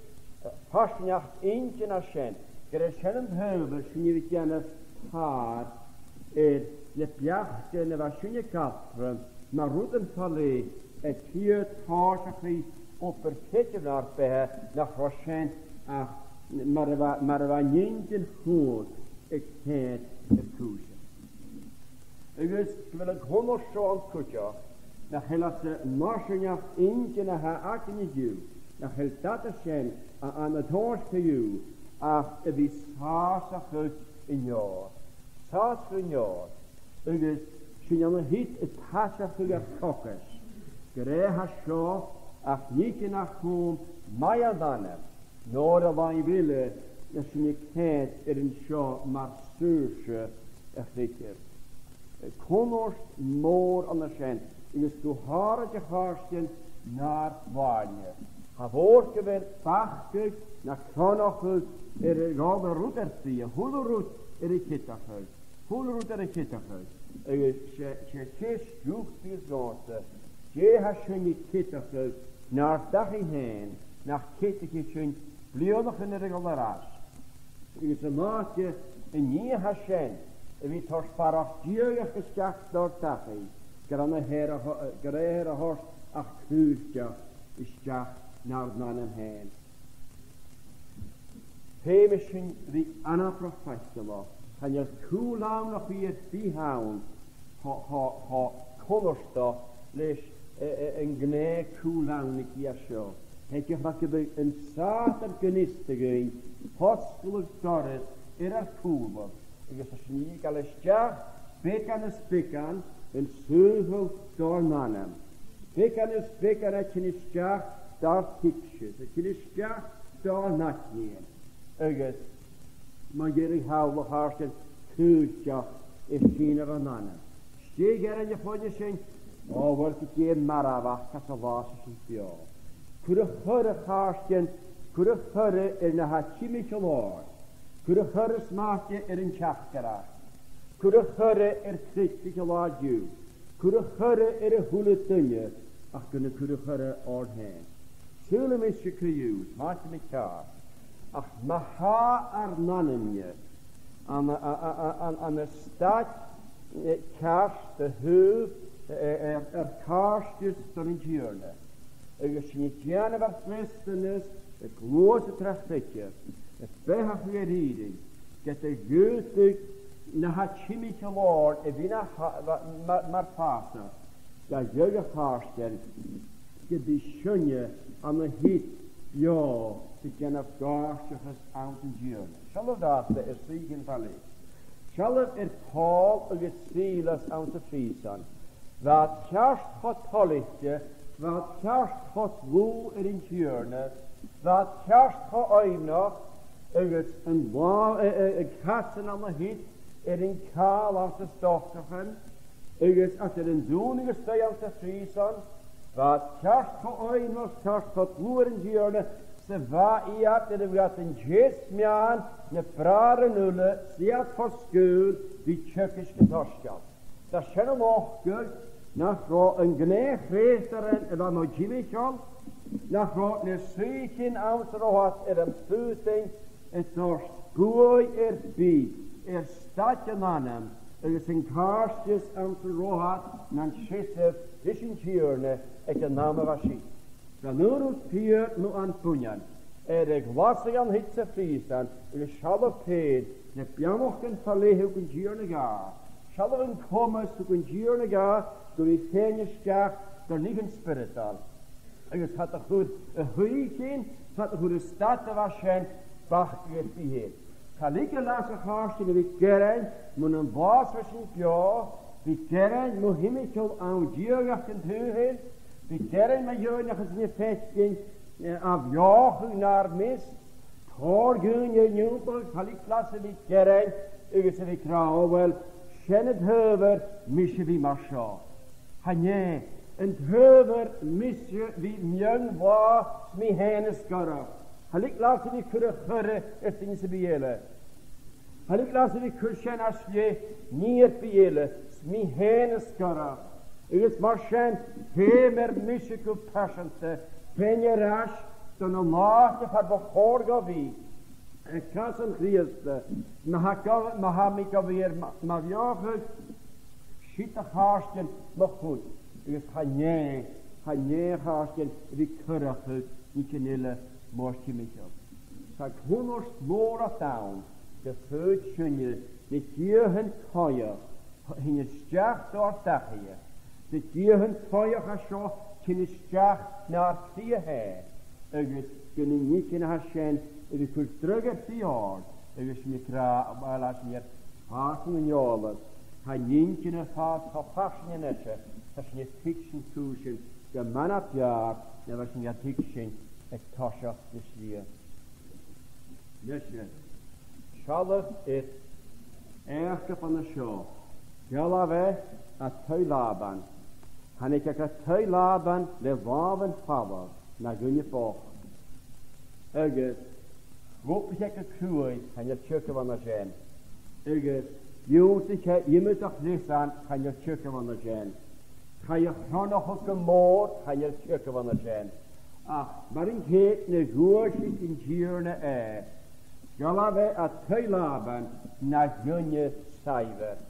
maschenjacht eentje Hashem. Gerend heubert, je weet je haar, je pjacht en was je kaperen, maar roeten vallen, het hier hartje op een ketje naar Hashem. Ach, maar waar nientje goed, ik heet het koesje. Dus, wil ik 100 zo'n kutje, dan helpt ze marsenjacht eentje naar haar akje juw. Dan helpt dat te zijn aan het hoogste juw. Ach, het is saasig in jaar. Saasig in jaar. Dus, ze dan hiet het haasig kokkers. Geree haar zo, ach, niet naar kom, maar dan hem. Noorden wij willen, dat je niet kijkt een show, maar surge effectief. Konners moor aan de schijn. Het is toe hartje hartje naar waarde. Ha woordje werd pachtig, naar knachel, gaat de roet erziehen. Hoe de roet de kitterhuis. Hoe de roet de kitterhuis. Je kies zoekt die zote. Je has je niet kitterhuis naar dagje heen, naar kittertje. Blijf nog in de regularas. Het is een maatje en je Hashem. En wie het parach dierig geschacht door tachi. Gerede horst ach kruisje is jacht naar mannen heen. Hemischen die Anna professor. Kan je koelam nog weer bihouden. Ha konnerstof lees een gnee koelam niet jasjo. Het je wat je een zater genistiging, hostelijk torres, er koelber. Ik is een niet alles ja, spikken, en zoveel door mannen. Spikken, het je niet ja, door tikjes, het je niet ja, door natje. Ik is, maar jullie houden hartstikke kuutje, is geen van mannen. Steeg er in je voetje zijn, wordt het je marawa, kassawaas is ja. cwrw chwrw charsgen, cwrw chwrw na ha chimich o lor, cwrw chwrw smachge yn chachgarach, cwrw chwrw christig o lor diw, cwrw chwrw y hwle dynnu, ach gyda cwrw chwrw o'r hen. Sŵl ym eisiau cryws, maach ym eich car, ach maha ar nanymie, an y stad cars de hyf, cars jyst dan yn diwrna. Agus sy'n dian efo'r Christynys, y glwys y trachfeitio, y behach i'r hydyn, gyda gwydig na ha chimich y lor, e fi ma'r fasa, ga yw'r charsgen, gyda synia am y hyd bio, sydd gen y garsachas awt yn diwrna. Sialaf dda sydd yn fali. Sialaf Paul agus Silas awt y ffrisan, fa tiarst hotolichte, fa tiarst hot lw yn diwrna, fa tiarst ho oimnoch, agus yn casan am y hyd, yn cael awt y stochachan, agus at yn dŵn agus dau awt y ffrisan, fa tiarst ho oimnoch, tiarst hot lw yn diwrna, se fa I at yn ymwneud yn jes mian, na brar yn ule, siat for sgwyl, fi tjökis gytosgol. Da sy'n ymwchgol, nach ro yn gneich reisteren efo mo gimichol, nach ro na swychin awt rohat ymffwthing dors gwy byd, stad yn anam, agus yn carstis awt rohat na'n sisef ddysyn tiwrne yn nam efo si. Da nŵr wrth pyr nhw an pwnian, glasig an hyd sy ffrisan, sialaf ped, na biamoch yn ffalehu gwyn tiwrne ga, sialaf yn comas gwyn tiwrne ga, dwi'n ei ffein ysgach, dwi'n nig yn spiritual. Agus hat a chwyd y hwygyn, hat a chwyd y stad y fasien, bach gyda'r bihyd. Cael ei las y charsyn fi gerain, mwyn yn fos fes yn bio, fi gerain mw hymicol awn diogach yn tŵhyd, fi gerain mae yw'n achos yn y ffetgyn, a fioch yn ar mis, tor gyn i'r niwbol, cael ei glas y fi gerain, agus y fi graw, wel, siened hyfer, mis y fi marsio. Hanye, yn hyfer misio fi miwn fwa smi hen ysgora. Halik las i fi cwrw chyrre ydyn sy'n biele. Halik las i fi cwrsien aslie ni'r biele smi hen ysgora. Ygys marsien hemer misio gw pasiante penye rash dyn o lach y fad bo chorgo fi. Y cas yn chriaste, ma mi gofir ma fiochyd Schiet a charsgen mag goed. Ys hanye charsgen fi cyrachyd ni cynile mors chimichol. Sag hwnnwrs lor a dawn, gyffyd synnio, ni diwhyn toioch, hyn ysdiach o'r dachia. Ni diwhyn toioch a sio, cyn ysdiach na'r cria he. Ygys gynnu ni cyn a hasien, ydy cwrs drygad dior, ygys mi cra, wel as ni'r pasyn yn iolas. Ha nin cyn y ffas ha pasyn yn eisiau, ha sy'n y ticsyn tŵsyn, gyman a biar, na fa sy'n y ticsyn, e tosiach dyslia. Nesio, sialaf eachgaf an y sio, gala fe a twy laban, hannig ac a twy laban le faf yn ffawr, na gwyn y boch. Ygys, gwbl ac a cwyd, han y tyrcaf an y gen. Ygys, Yw'n che imydach nisan, chan yw'r tyrcaf an y gen. Chan yw'r chronoch o gymor, chan yw'r tyrcaf an y gen. Ach, mae'r un chet na gwrs sy'n gyr na Gala fe a twy laban na gynnu saifer.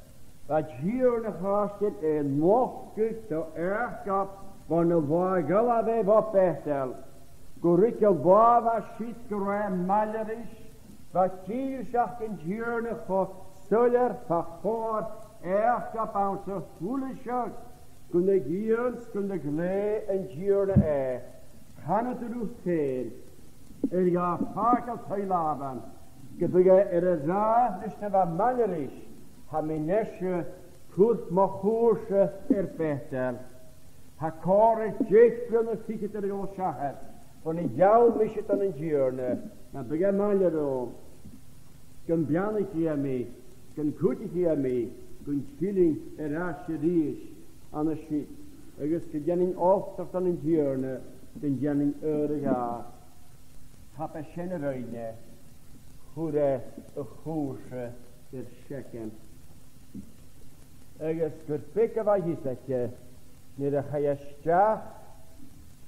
A gyr na chasgyd mochgyd o erchgap van y fwy gala fe fo bethel. Gwrwyd o fwy a sydd gwrwyd malerish. Fa gyr siach yn gyr na chos Söller fachor erchgap aan zijn voelensjak. Kunnen giers, kunnen glee en gierne Kan het er ook zijn. Ga vaak als hij laban. Gebeuren raar is te wat mannelijk. Ha menesje kurt machorsche beter. Ha kare jekbrunne ticket er jo schaher. Van een jou mis het aan een gierne. Dan begin mannelijk. Kan bjanik hier mee. Kan kutig hier mee, kan chilling rasje ries aan de schip. Agus gedening oft aan een gierne, den janning ga hap a shenneroine hure a chúse Shekem. Agus gur big of a hisake nid a chayastach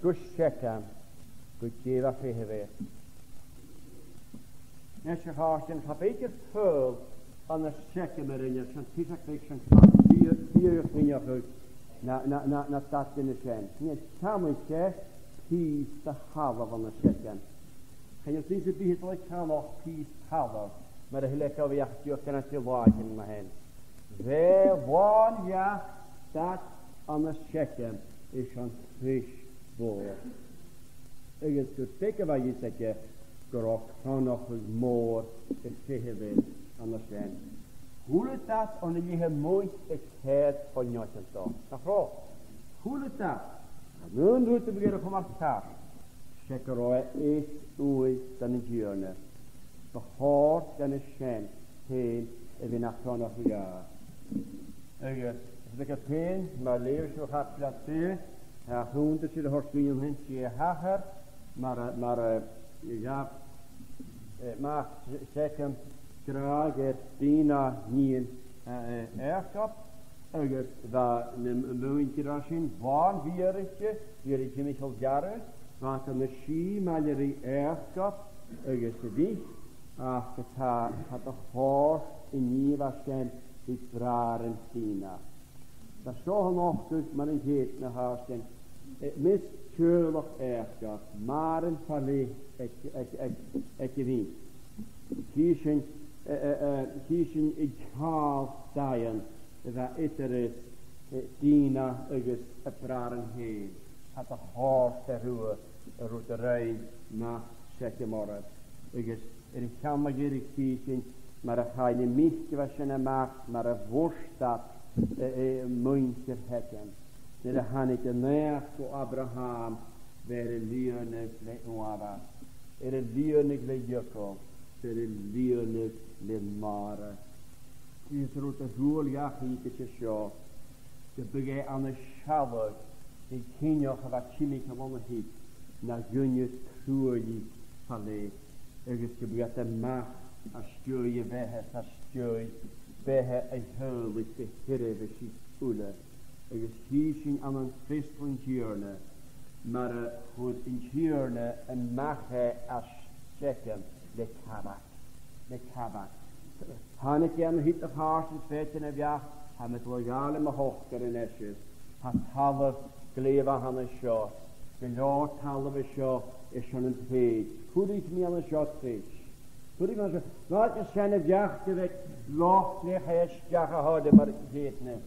gus Shekem gur geva fiheve. Nes a chastin hap eker pearl an a Shekem erinja shan tisak vik shan vier vinjachuk na stat in de shen. Nes tamushe peace the halav on a Shekem. Can you see the beat like Haloch peace halav? Maar de gelijk over jacht je kan het wagen in mijn hand. Wij waren ja dat aan de Shekem is een frisch boer. Ik is goed pikken wat je zegt, gerok kan nog eens meer gezegd werden aan de Shekem. Hoe is dat aan je moeite ik het van jou te doen? Nou vraag, hoe is dat? Nu doet het beginnen van elkaar. Shekeroe is ooit dan een journey. Behoort dan een shen heen en weer naar voren gegaan. Als ik het heen, maar leven zo gaat plaatsen, ja, groente zit de horstwien heen, zie je hager, maar zeggen, graag het dina niet erkap. Als dat een moeintje rasjen, waan weeretje mich al jaren, want een schie maleri erkap, als de wieg. Ach, het had de hoort in je waarschijn die vraren tina. Dat is zo nog dus, maar een geet naar haar zijn. Het miskeurig erg, maar een verleeg, ik weet. Kiezen ik haal dagen, dat het er is, tina, is het vraren heen. Had de hoort ter roeterij naar Shekemorret. Er kan maar geen kiezen, maar er gaat niet miske wat je maakt, maar er worst dat moeite hekken. Er gaat niet de neer voor Abraham, waar er leernig le Noara. Er leernig le Jacob, er leernig le Mara. Je zult de roel jachtje zo. De begin aan de schalk, die kinderen wat chimie gewonnen heeft, naar gunje truie verleed. Ergens gebeurt de macht, als stuur je weg, als stuur je weg, een huwelijk te heren, we zien voelen. Ergens kiezen aan een christelijk journey, maar goed in journey en macht hij als Shekem, de kabak. Han ik aan de hitte haast en veten en ja, han met loyale maar hoogter en esjes. Het halve gleven aan een shot, geloord halve shot. Is schon een feest. Hoe ik me aan een shot feest. Hoe ik me aan een shot. Wat je zijn het jachten weg. Locht niet hij is jachten houden, maar ik weet niet.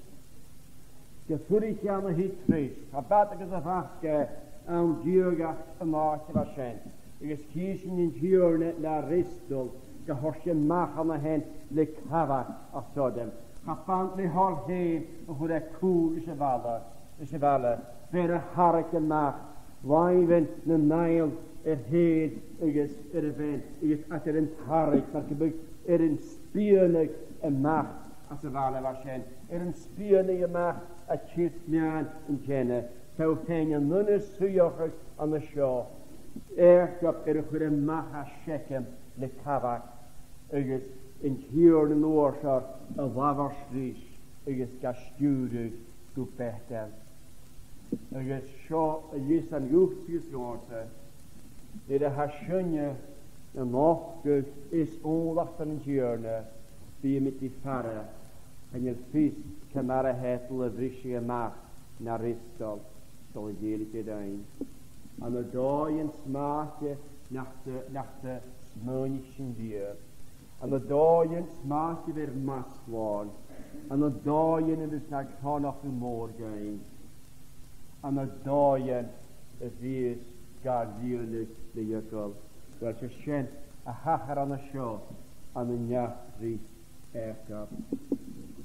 Je voel ik aan een hit feest. Gaat ik eens afwachten. Aan diergacht een maatje was zijn. Ik is kiezen in dier net naar ristel. Je hoort je maag aan de hand. Lik hava af zodem. Gaat van de hal heen. En hoe dat koel is een wallen. Is een wallen. Verder harken maag. Wijven een nijl heen, is ven, is at een harik, maar gebeurt een spiernig en macht, als ze waren waarschijnlijk. Een spierige macht, het schiet me aan en kennen. Zo zijn je nun zuiger aan de show. Op goede macht als Shekem, de kavak. Is in hier de oorzaak, een waverslies, is gastuurdig, toepechten. Er is zo, is een joefjes geworden. De haschunje, en nog is onlacht van een journey. Die met die varre. En je vis, kan maar hetel een rische macht naar Ristel. Zal ik jullie gedaan. En de dooien smaakje nach de smunischen dier. En de dooien smaakje weer maslaan. En de dooien is naar gaan nog een morgen. En de dooien is gardierlijk de jukkel. Wel je schijnt een hacher aan de show. En een jachtrie erkap.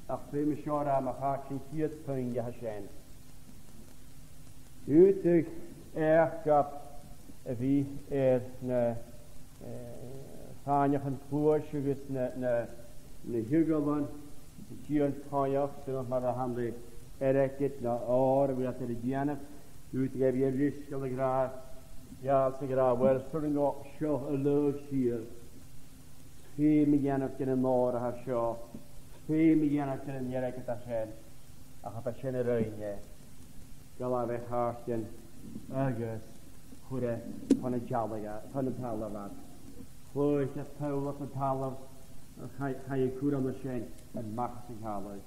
Ach, twee me shora, maar ga ik geen kiert punt je schijnt. Uitig erkap. Wie ne vanjig een koersje is ne huggelen. Kiert kanjag, ze nog maar de handen. Erket na oren, we hadden de dienen. Uitig heb je rustig graag. Ja, sy'n gyda, wel, sy'n go sio y lyg sy'n. Tfi mi gennych gen y môr a sio. Tfi mi gennych gen y niereg gyda sien. A chapa sien yr oenie. Gala fe charsyn. Agos. Chwre. Pan y jalaga. Pan y talafad. Chlwys a tawlaf y talaf. Chai y cwr am y sien. Yn mach sy'n calwys.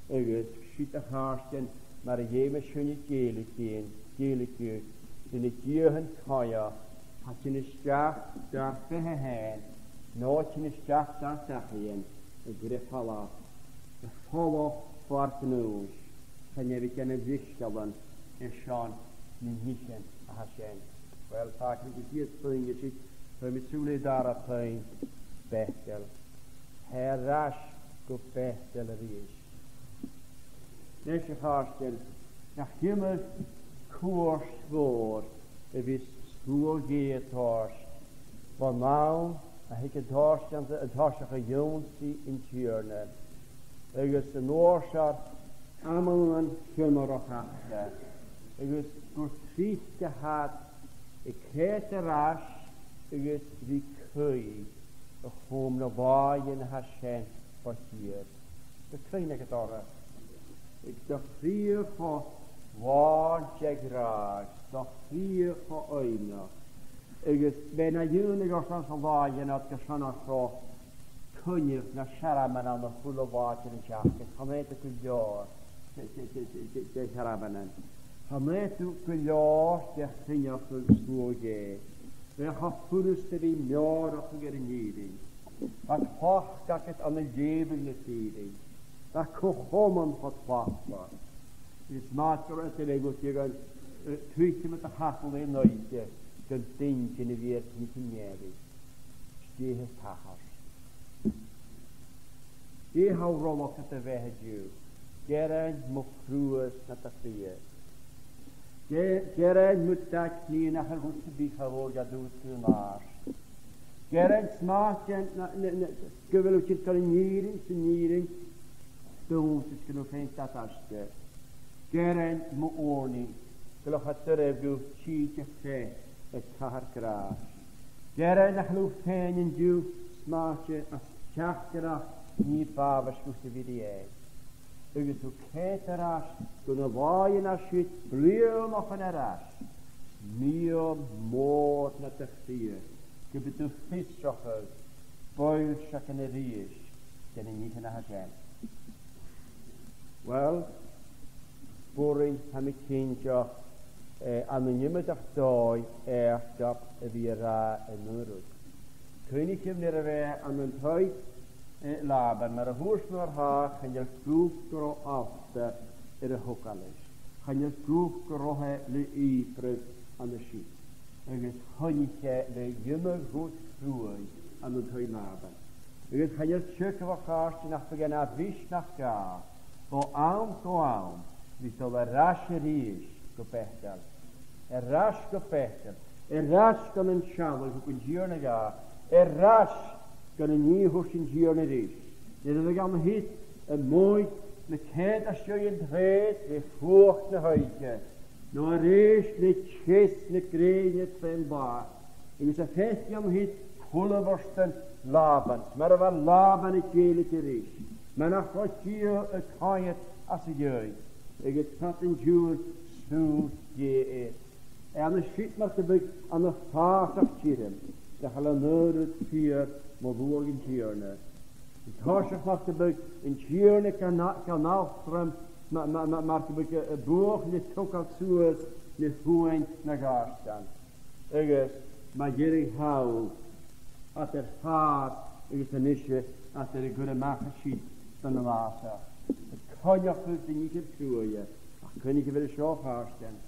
Agos. Sydd a charsyn. Mae'r iem y sien i gelig dyn. Gelig dyn. Dyn y dyrhyn coia. Pa sy'n ysgraf dar fehe hen. No sy'n ysgraf dar dachien. Y grif hala. Y ffolo ffordd nŵs. Chynnyr i gen y ddysgalan. Y Sian. Ni'n hysyn a hasyn. Wel, tak yn gydyd pwyn gysi. Rwy'n mi sŵle dar a pwyn. Bechtel. Her ras go bechtel yr is. Nes y charsyn. Nach gymys cwrs fôr. Y fys sgwr gyd torst. Van naw, a hik y torsach y yw'n si yn tiwrne. Ygys y norsar amlwn cymor o'ch achta. Ygys gwrthrych gehad y cret y ras ygys fi cwy y chwm na fai yn hasien o hir. Dy cryn ag adora. Ig dy ffrych o fawr jegrag. Dy ffrych o oena. Ygys ben a yw'n ag osans o fai yn at gysan o so cynnydd na siaraman am y ffwl o fai yn y siach. Hamet y gwylio'r. Dy siaraman yn. Hamet y gwylio'r dy chynnydd o'r sgwg e. Fe chafwrws dy fi mior o'ch yn gyr'n niding. Ac hoch gacet am y jebyn y ffyring. Ac cochom am hot fachfa. Ys mater at yr egwt i gan twytym at y hafl ein oedde. Gan dync yn y fi'r nid yn neri. Stih y tachar. Di hawrolwch at y fehe diw. Gera'n mwchrwys na dy ffriad. Gera'n mwtag ni yn achar hwnt y bych hawr gadwyd sy'n ars. Gera'n smart gyfel wyt ti'n cael yn nyring. Dwns ys gynnw ffeint at asge. Gera'n mwrni. Gylwch at yr efgw chyd y lle y car gras. Gera'n achlw ffen yn diw smart a siach gyda ni baf ysgwth y fyd i eeg. Ygys o cet yr as, gwna fai yn asyt, bliwn o'ch yn yr as. Mio môr na dy ffyr. Gybyd o ffisroch ys, boel siac yn yr is, gen i nid yn y hasen. Wel, bwryn ham i cyndio am y nymyd a'ch doi gab y fi ra yn nyrwyd. Cwynig cyfnir y fe am yn toed laban, mae'r hwrs nhw'r ha chynnyr grwf gro alter yr y hwgalys. Chynnyr grwf gro he le ibryg am y sydd. Ygys hynnydd le ymyr hwt rwy am yn toed laban. Ygys chynnyr tsyc o chars sy'n achbeg yna fys nach ga. O awn, fydd o ras yr is go bechtel. Ras go bechtel. Ras gan yn siafol hwg yn gyr na ga. Ras gan yn ni hwrs yn gyr na is. Nid ydych am hyd y mwyd na ced a sio yn dred e ffwch na hoedge. No a reis na chys na greu na tren bar. Ygys a ffeth am hyd hwla forsten laban. Mae'r efo laban y gelig yr is. Mae'n achosio y coed as y ddweud. Ygys pat yn dŵr sŵr ie. An y sydd mae'r gybyg an y ffas a'ch tîrym. Dach al y nyrwyd fyr mo ddwg yn tîrna. Y tosach mae'r gybyg yn tîrna gan altrym. Mae'r gybyg y bwch ni tŵc al sŵs ni hwyn na garstan. Ygys mae gyrig hawl at yr ffas ygys yn eisiau at yr gwrdd mach y sydd. Dan y lasa. Y coioch yw'r dyn i'r clwyau. Ac cynnig i fyr y sio charsden.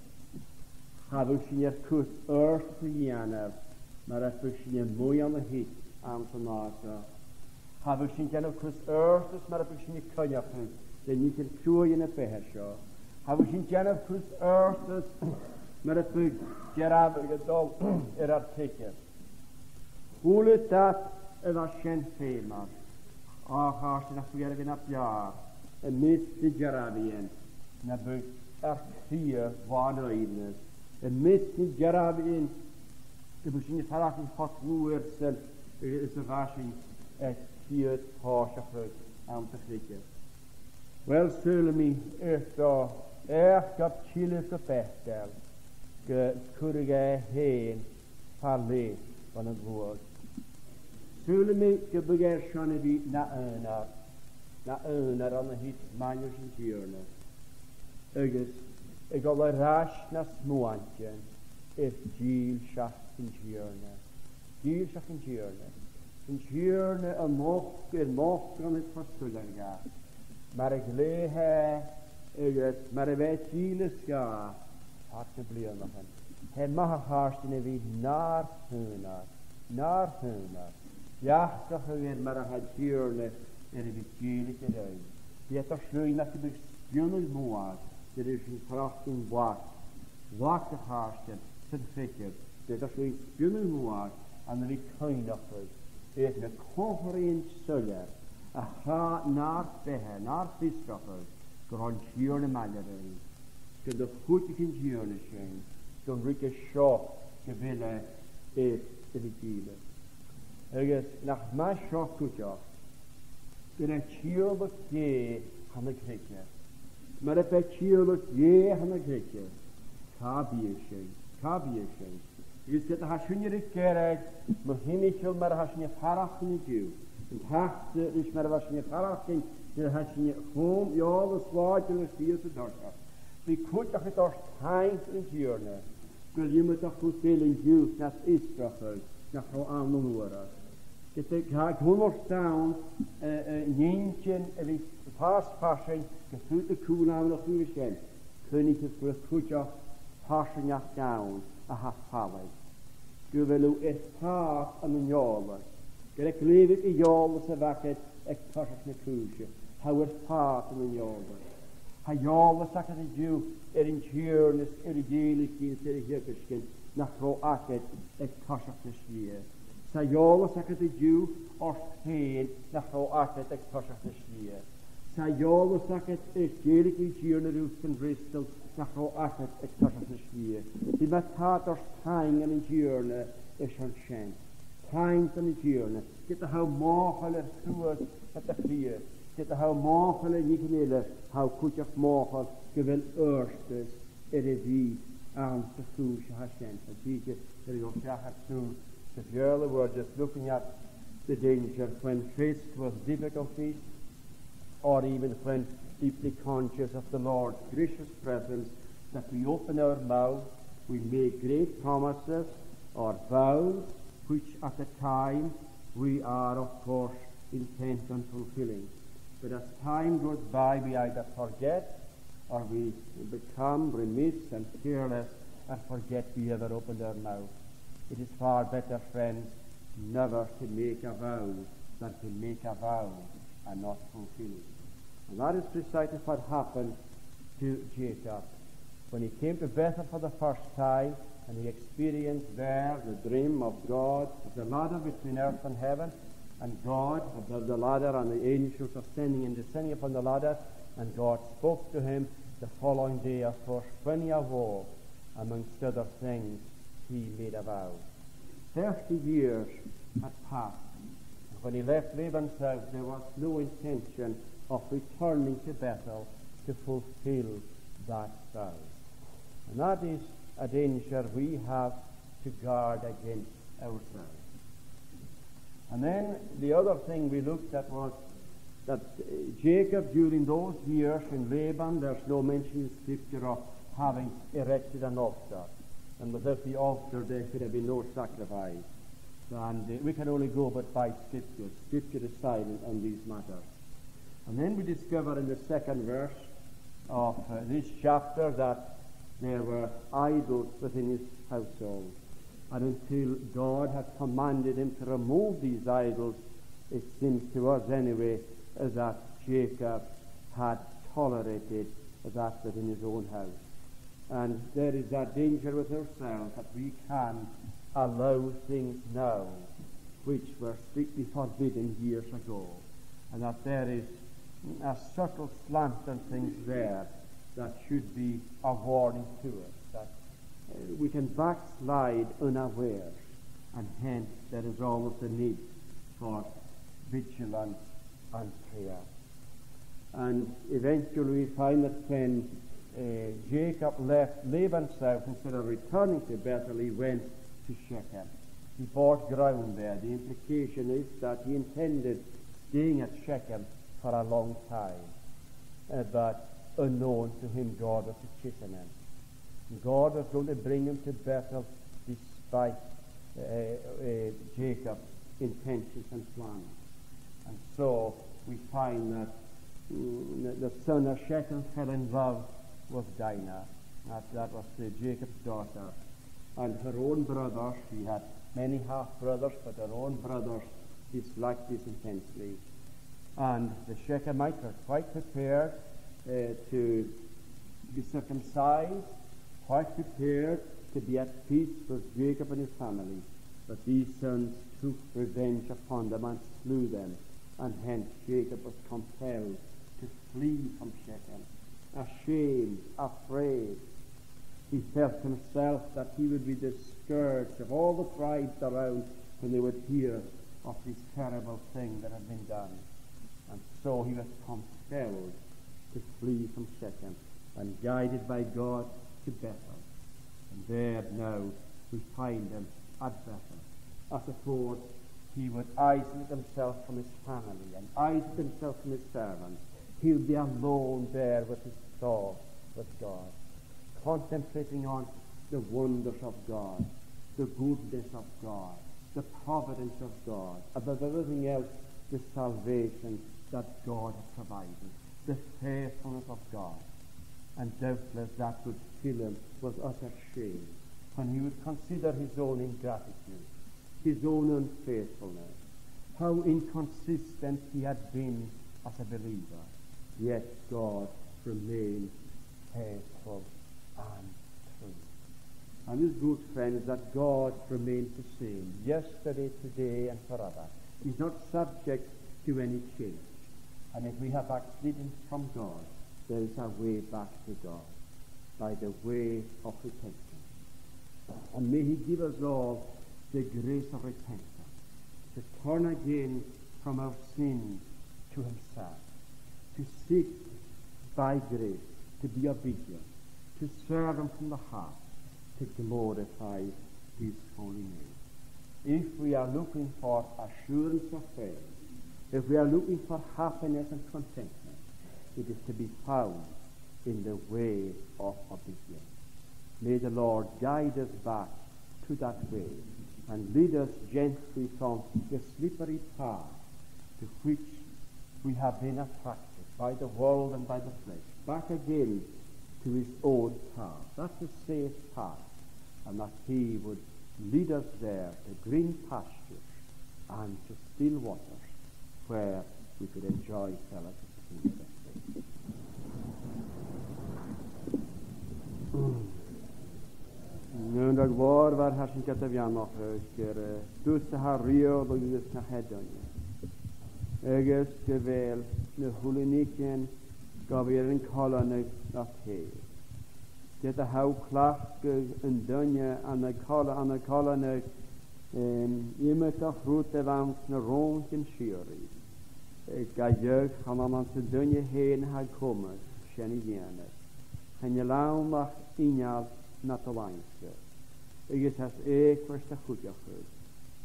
Chafwch sy'n i'r cwth wrth y ianaf. Mae'r eithwch sy'n i'r mwy am y hyd am sy'n lasa. Chafwch sy'n gen o cwth wrth ys mae'r eithwch sy'n i'r coioch yw'r dyn i'r clwyau yn y beher sio. Chafwch sy'n gen o cwth wrth ys mae'r eithwch geraf yn gydol yr artigedd. Hwlyd dat y fasien ffeimar. A chas yn achwyr fi'n abiar, y mis y jarabien, na bydd ar cria fan oednes, y mis y jarabien was in farach in hot Morrison is a washing at hier Porsche aan te kriegen. Wel zullen me echt op chile gepechtel kurige heen parle van het woord. Zullen me gebeger schon wie na einer aan de hit manjers in tjerne. Ik al rasch na smoantje giel schach in tjerne. Giel schach in tjerne. In tjerne een mocht aan het verstullen gaat. Maar ik lehe maar ik weet giel ska hart te blijven nog een. Hij mag haast in wie naar hunner. Ja, toch weer maar een tjerne wie giel ik eruit. Die heeft toch schreeuwen dat je bij spionnen moest. Dat is een kracht in wak te haasten, te fikken. Dat is een spionnen moest. En dan wie kan nog uit. Die heeft een conferent suller. Aha, naar behe, naar viskracht. Gewoon tjerne maleren. Kan de goede in tjerne zijn. Kan rieke schok gewillen te verdienen. Ergens, nach mijn schok kutja. Kan een tjerne je gaan de krikken. Maar het is tjerne je gaan de krikken. Kabieschen. Je zit er haast je kerk, maar hemichel maar haast je farach in het juw. Het haast is maar was je farach in, je haast je gewoon, ja, dat zwaait je vier te dorsen. Wie goed dat je dorst heim in het juurne. Wil je me toch goed veel in juw, dat is toch uit, dat gewoon aan de moeren. Ik ga gewoon staan, nientje, en ik vastpassen, gevoeld de koel aan nog nu eens. Kun ik het goed passen nach down. A half palace. Du vil u pass aan een jale. Ik leef ik in jale se waket ek passes ne kruisje. Hou het pass aan een jale. Ha jale saket de Jew in tjurnes gelig in hekkersken nach ro aket ek passes ne slier. Sa jale saket de Jew or heen nach ro aket ek passes ne slier. Sa jale saket gelig in tjurnes van Bristol. Nach ro achet ek passes ne slier. Die met haters tang en in tjurne is een schenk. Tangs en in tjurne. Get de hou mogelijk toer met de klier. Get de hou mogelijk niet willen. Hou kutjaf mogelijk gewil eerstes wie aan te koosje Hashem. And teacher, there you have to the earlier we're just looking at the danger when faced with difficulties or even when deeply conscious of the Lord's gracious presence, that we open our mouth, we make great promises or vows, which at the time we are of course intent on fulfilling. But as time goes by, we either forget or we become remiss and careless and forget we ever opened our mouth. It is far better, friends, never to make a vow than to make a vow and not fulfill it. And that is precisely what happened to Jacob. When he came to Bethel for the first time, and he experienced there the dream of God, the ladder between earth and heaven, and God above the ladder, and the angels ascending and descending upon the ladder, and God spoke to him the following day, of course, when he awoke, amongst other things, he made a vow. 30 years had passed. And when he left Laban's house, there was no intention of returning to Bethel to fulfill that vow. And that is a danger we have to guard against ourselves. And then the other thing we looked at was that Jacob, during those years in Laban, there's no mention in Scripture of having erected an altar. And without the altar there could have been no sacrifice. And we can only go but by Scripture. Scripture is silent on these matters. And then we discover in the second verse of this chapter that there were idols within his household. And until God had commanded him to remove these idols, it seems to us anyway that Jacob had tolerated that within his own house. And there is that danger with ourselves that we can allow things now which were strictly forbidden years ago. And that there is a subtle slant on things there that should be a warning to us, that we can backslide unawares. and hence there is always a need for vigilance and prayer. And eventually we find that when Jacob left Laban's house, instead of returning to Bethel, he went to Shechem. He bought ground there. The implication is that he intended staying at Shechem for a long time, but unknown to him, God was to chasten him. God was going to bring him to Bethel despite Jacob's intentions and plans. And so we find that the son of Shechem fell in love with Dinah. That was Jacob's daughter. And her own brothers, she had many half-brothers, but her own brothers disliked this intensely. And the Shechemites were quite prepared to be circumcised, quite prepared to be at peace with Jacob and his family. But these sons took revenge upon them and slew them, and hence Jacob was compelled to flee from Shechem, ashamed, afraid. He felt himself that he would be the scourge of all the tribes around when they would hear of this terrible thing that had been done. And so he was compelled to flee from Shechem and guided by God to Bethel. And there now we find him at Bethel. I suppose he would isolate himself from his family and isolate himself from his servants. He would be alone there with his thoughts with God, contemplating on the wonders of God, the goodness of God, the providence of God, above everything else, the salvation that God has provided, the faithfulness of God. And doubtless that would fill him with utter shame when he would consider his own ingratitude, his own unfaithfulness, how inconsistent he had been as a believer. Yet God remained faithful and true. And his good friends, that God remains the same, yesterday, today, and forever. He's not subject to any change. And if we have backslidden from God, there is a way back to God by the way of repentance. And may he give us all the grace of repentance, to turn again from our sins to himself, to seek by grace to be obedient, to serve him from the heart, to glorify his holy name. If we are looking for assurance of faith, if we are looking for happiness and contentment, it is to be found in the way of obedience. May the Lord guide us back to that way and lead us gently from the slippery path to which we have been attracted by the world and by the flesh, back again to his own path. That's the safe path, and that he would lead us there to green pastures and to still waters where we could enjoy fellowship with him. Nu dag var her sin kjøtt av Jan og høyker dusse har rød og just na hedene. Jeg ønsker vel med hulenikken gav jeg en kallende at her. Dette har klart en dønne an a kallende i møte av frute vansne rundt en skyri. Jeg ga jeg han man til dønne hen har kommet kjenne gjerne. Han je laumach injal na to lainse. Jeg has først a chudjachud.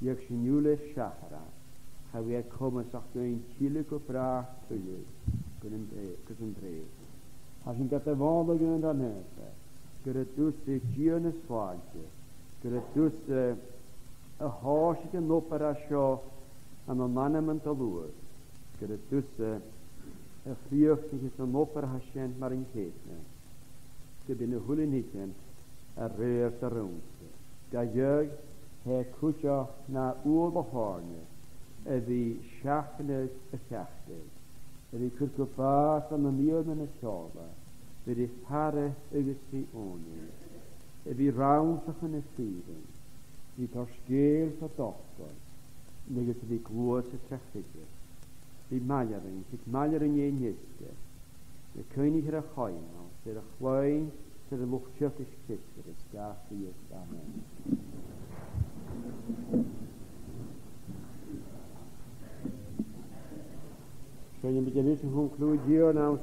Jeg sinjule shahara. How we had come as after in Chile go bra to you, couldn't break. Having got the wall again on earth, could it do the Giannis Swag, could it do a horse and opera show and a monument of lure, could it do a few things an opera Hashem Marin Kate, could be no huliniken, a rare around. Gajug, he kucha na all the horn. The shackles a shackle. The kurkupas and the meal and a shoulder. The pare ugesti only. The rounds of an feeding. The scales of doctor. Negative the glows of traffic. The maljering in yeske. The König her a hoinal. The chloin to the luchtjuftisch kister. The scarf the yes. Amen. So you begin to conclude here now,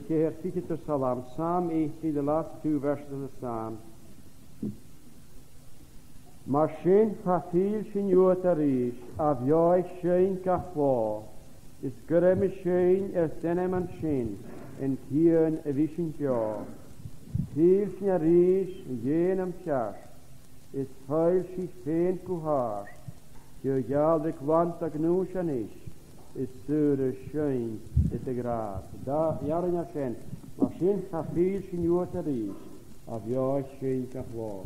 here, to Salam, Psalm 80, the last two verses of the Psalm. Mar sin chafil sin yuat arish, avyoy shein kachwa, is gurem shein senem an shin, en kien evishin jo. Til sin arish, yenem chash, is heil sich fein kuhar, jo yaldik wanta gnusanish, is sure shein is a graad. Da jaren shen, mar sin chafil sin yuat arish, avyoy shein kachwa.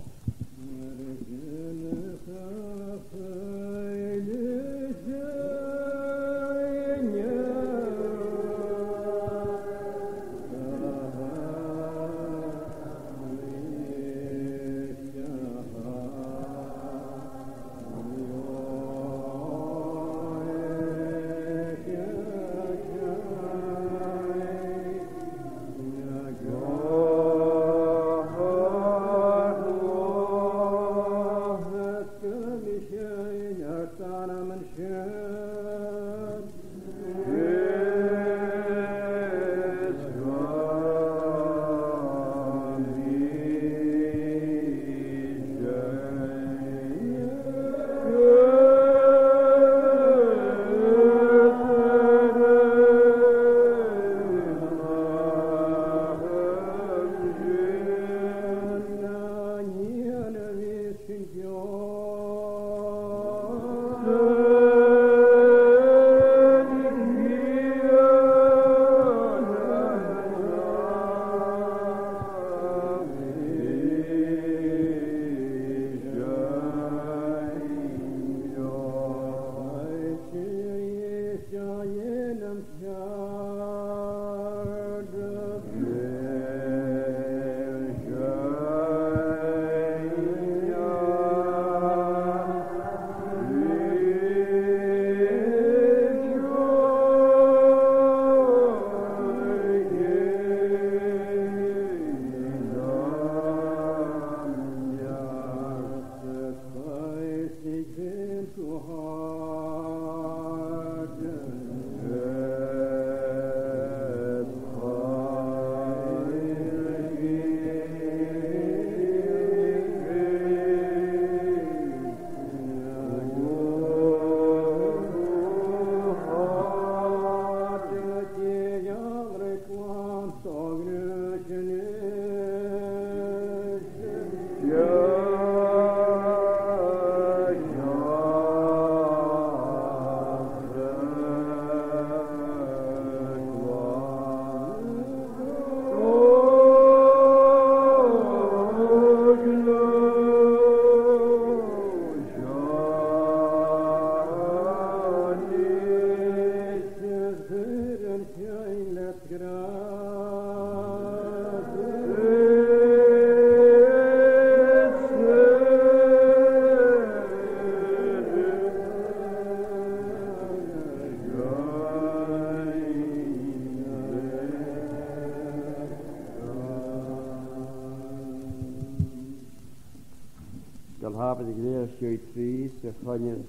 SG433, se chonne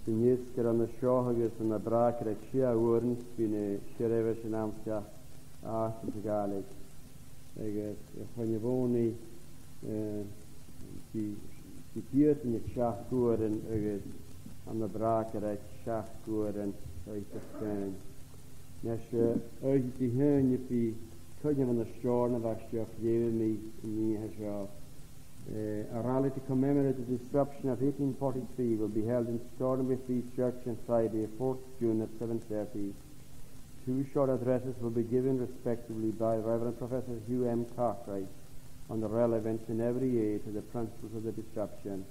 synisker an y siohagus yn y brac ar y chia wrns by'n y siarefus yn amsia a sy'n galeg. Agus, chonne fwni di biert yn y siach gwrn agus an y brac ar y siach gwrn oes y sgyn. Nes oes di hyn i fi chonne fan y siorn a fachsioch llew mi hysio. A rally to commemorate the disruption of 1843 will be held in Stornoway Free Church on Friday, 4th June at 7:30. Two short addresses will be given respectively by Reverend Professor Hugh M. Cartwright on the relevance in every age of the principles of the disruption,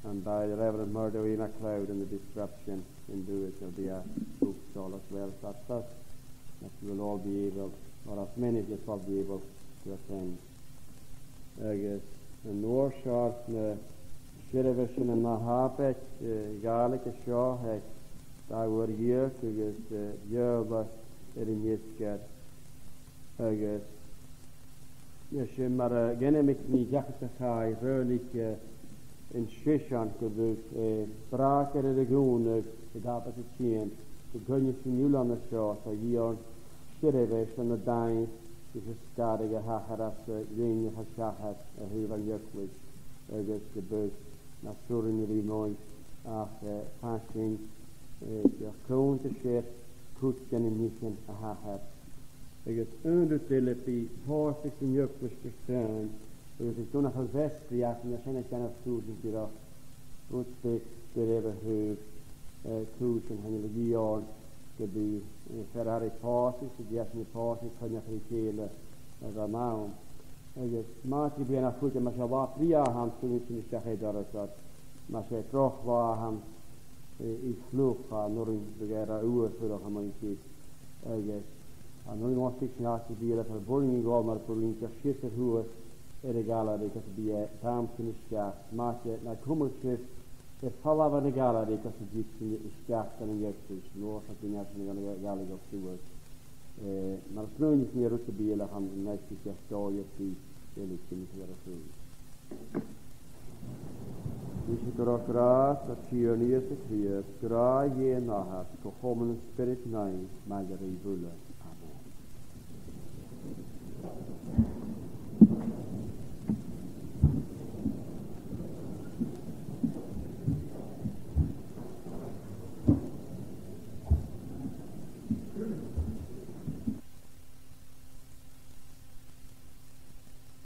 and by the Reverend Murdo E. MacLeod on the disruption in Lewis. There'll be a book stall as well. So that's that you will all be able, or as many of you will be able to attend. I guess. Yn o'r siart na siarefus yn yna habet gaelig y sio heg da wyr iach agos iobas yn ysgad agos ysym ar gennym eich ni jachat y chai rhywnig in Shishan gyda brach ar y gwnig y gabas y tîn y gynnydd sy'n niwl am y sio so ion styrefish yn y dain sy'n ysgarig a hachar as y ddyn y hachachas y hyf al ywcwyd agos gybys na sŵrin i'r un oed ach fasing yw'ch cwn y sir cwt gan y nisyn a hachar agos undwyd dilip i posig sy'n ywcwyd ystyrstyn agos ys dwi'n achal festri ac yn ysyn gan y sŵr yn gyda wrth beth dyr efo hyf cwys yn hynny i ion gyda Ferrari posig sydd i asyn i posig cynnach i teile efo mawn agos math i bwy'n a ffwyd a mae Shawbost ria ham sy'n sy'n ysgach eidar ysgod mae se droch fa ham i fflwch a nwrin byger a yw'r ffwrwch am o'i sydd agos a nwrin osig sy'n as i bwyr a bwrling i gol mae'r bwrling sy'n sydd yr hwyr y galeri gos y bwyr tam sy'n ysgach mae se na cwmwr sydd falaf yn y galeri gos y dydd sy'n ysgach gan yn iegsys nos a dynia sy'n gan y galeri gos diwedd mae'r snwyn sy'n ei rwt y bwyr a ham yn nes i sy'n stoi y sydd elig sy'n sy'n ar y ffwrdd Ys y gro gras a tiwni ys y cryf gra ie nahas go chomyn yn spirit nain mag ar ei fwle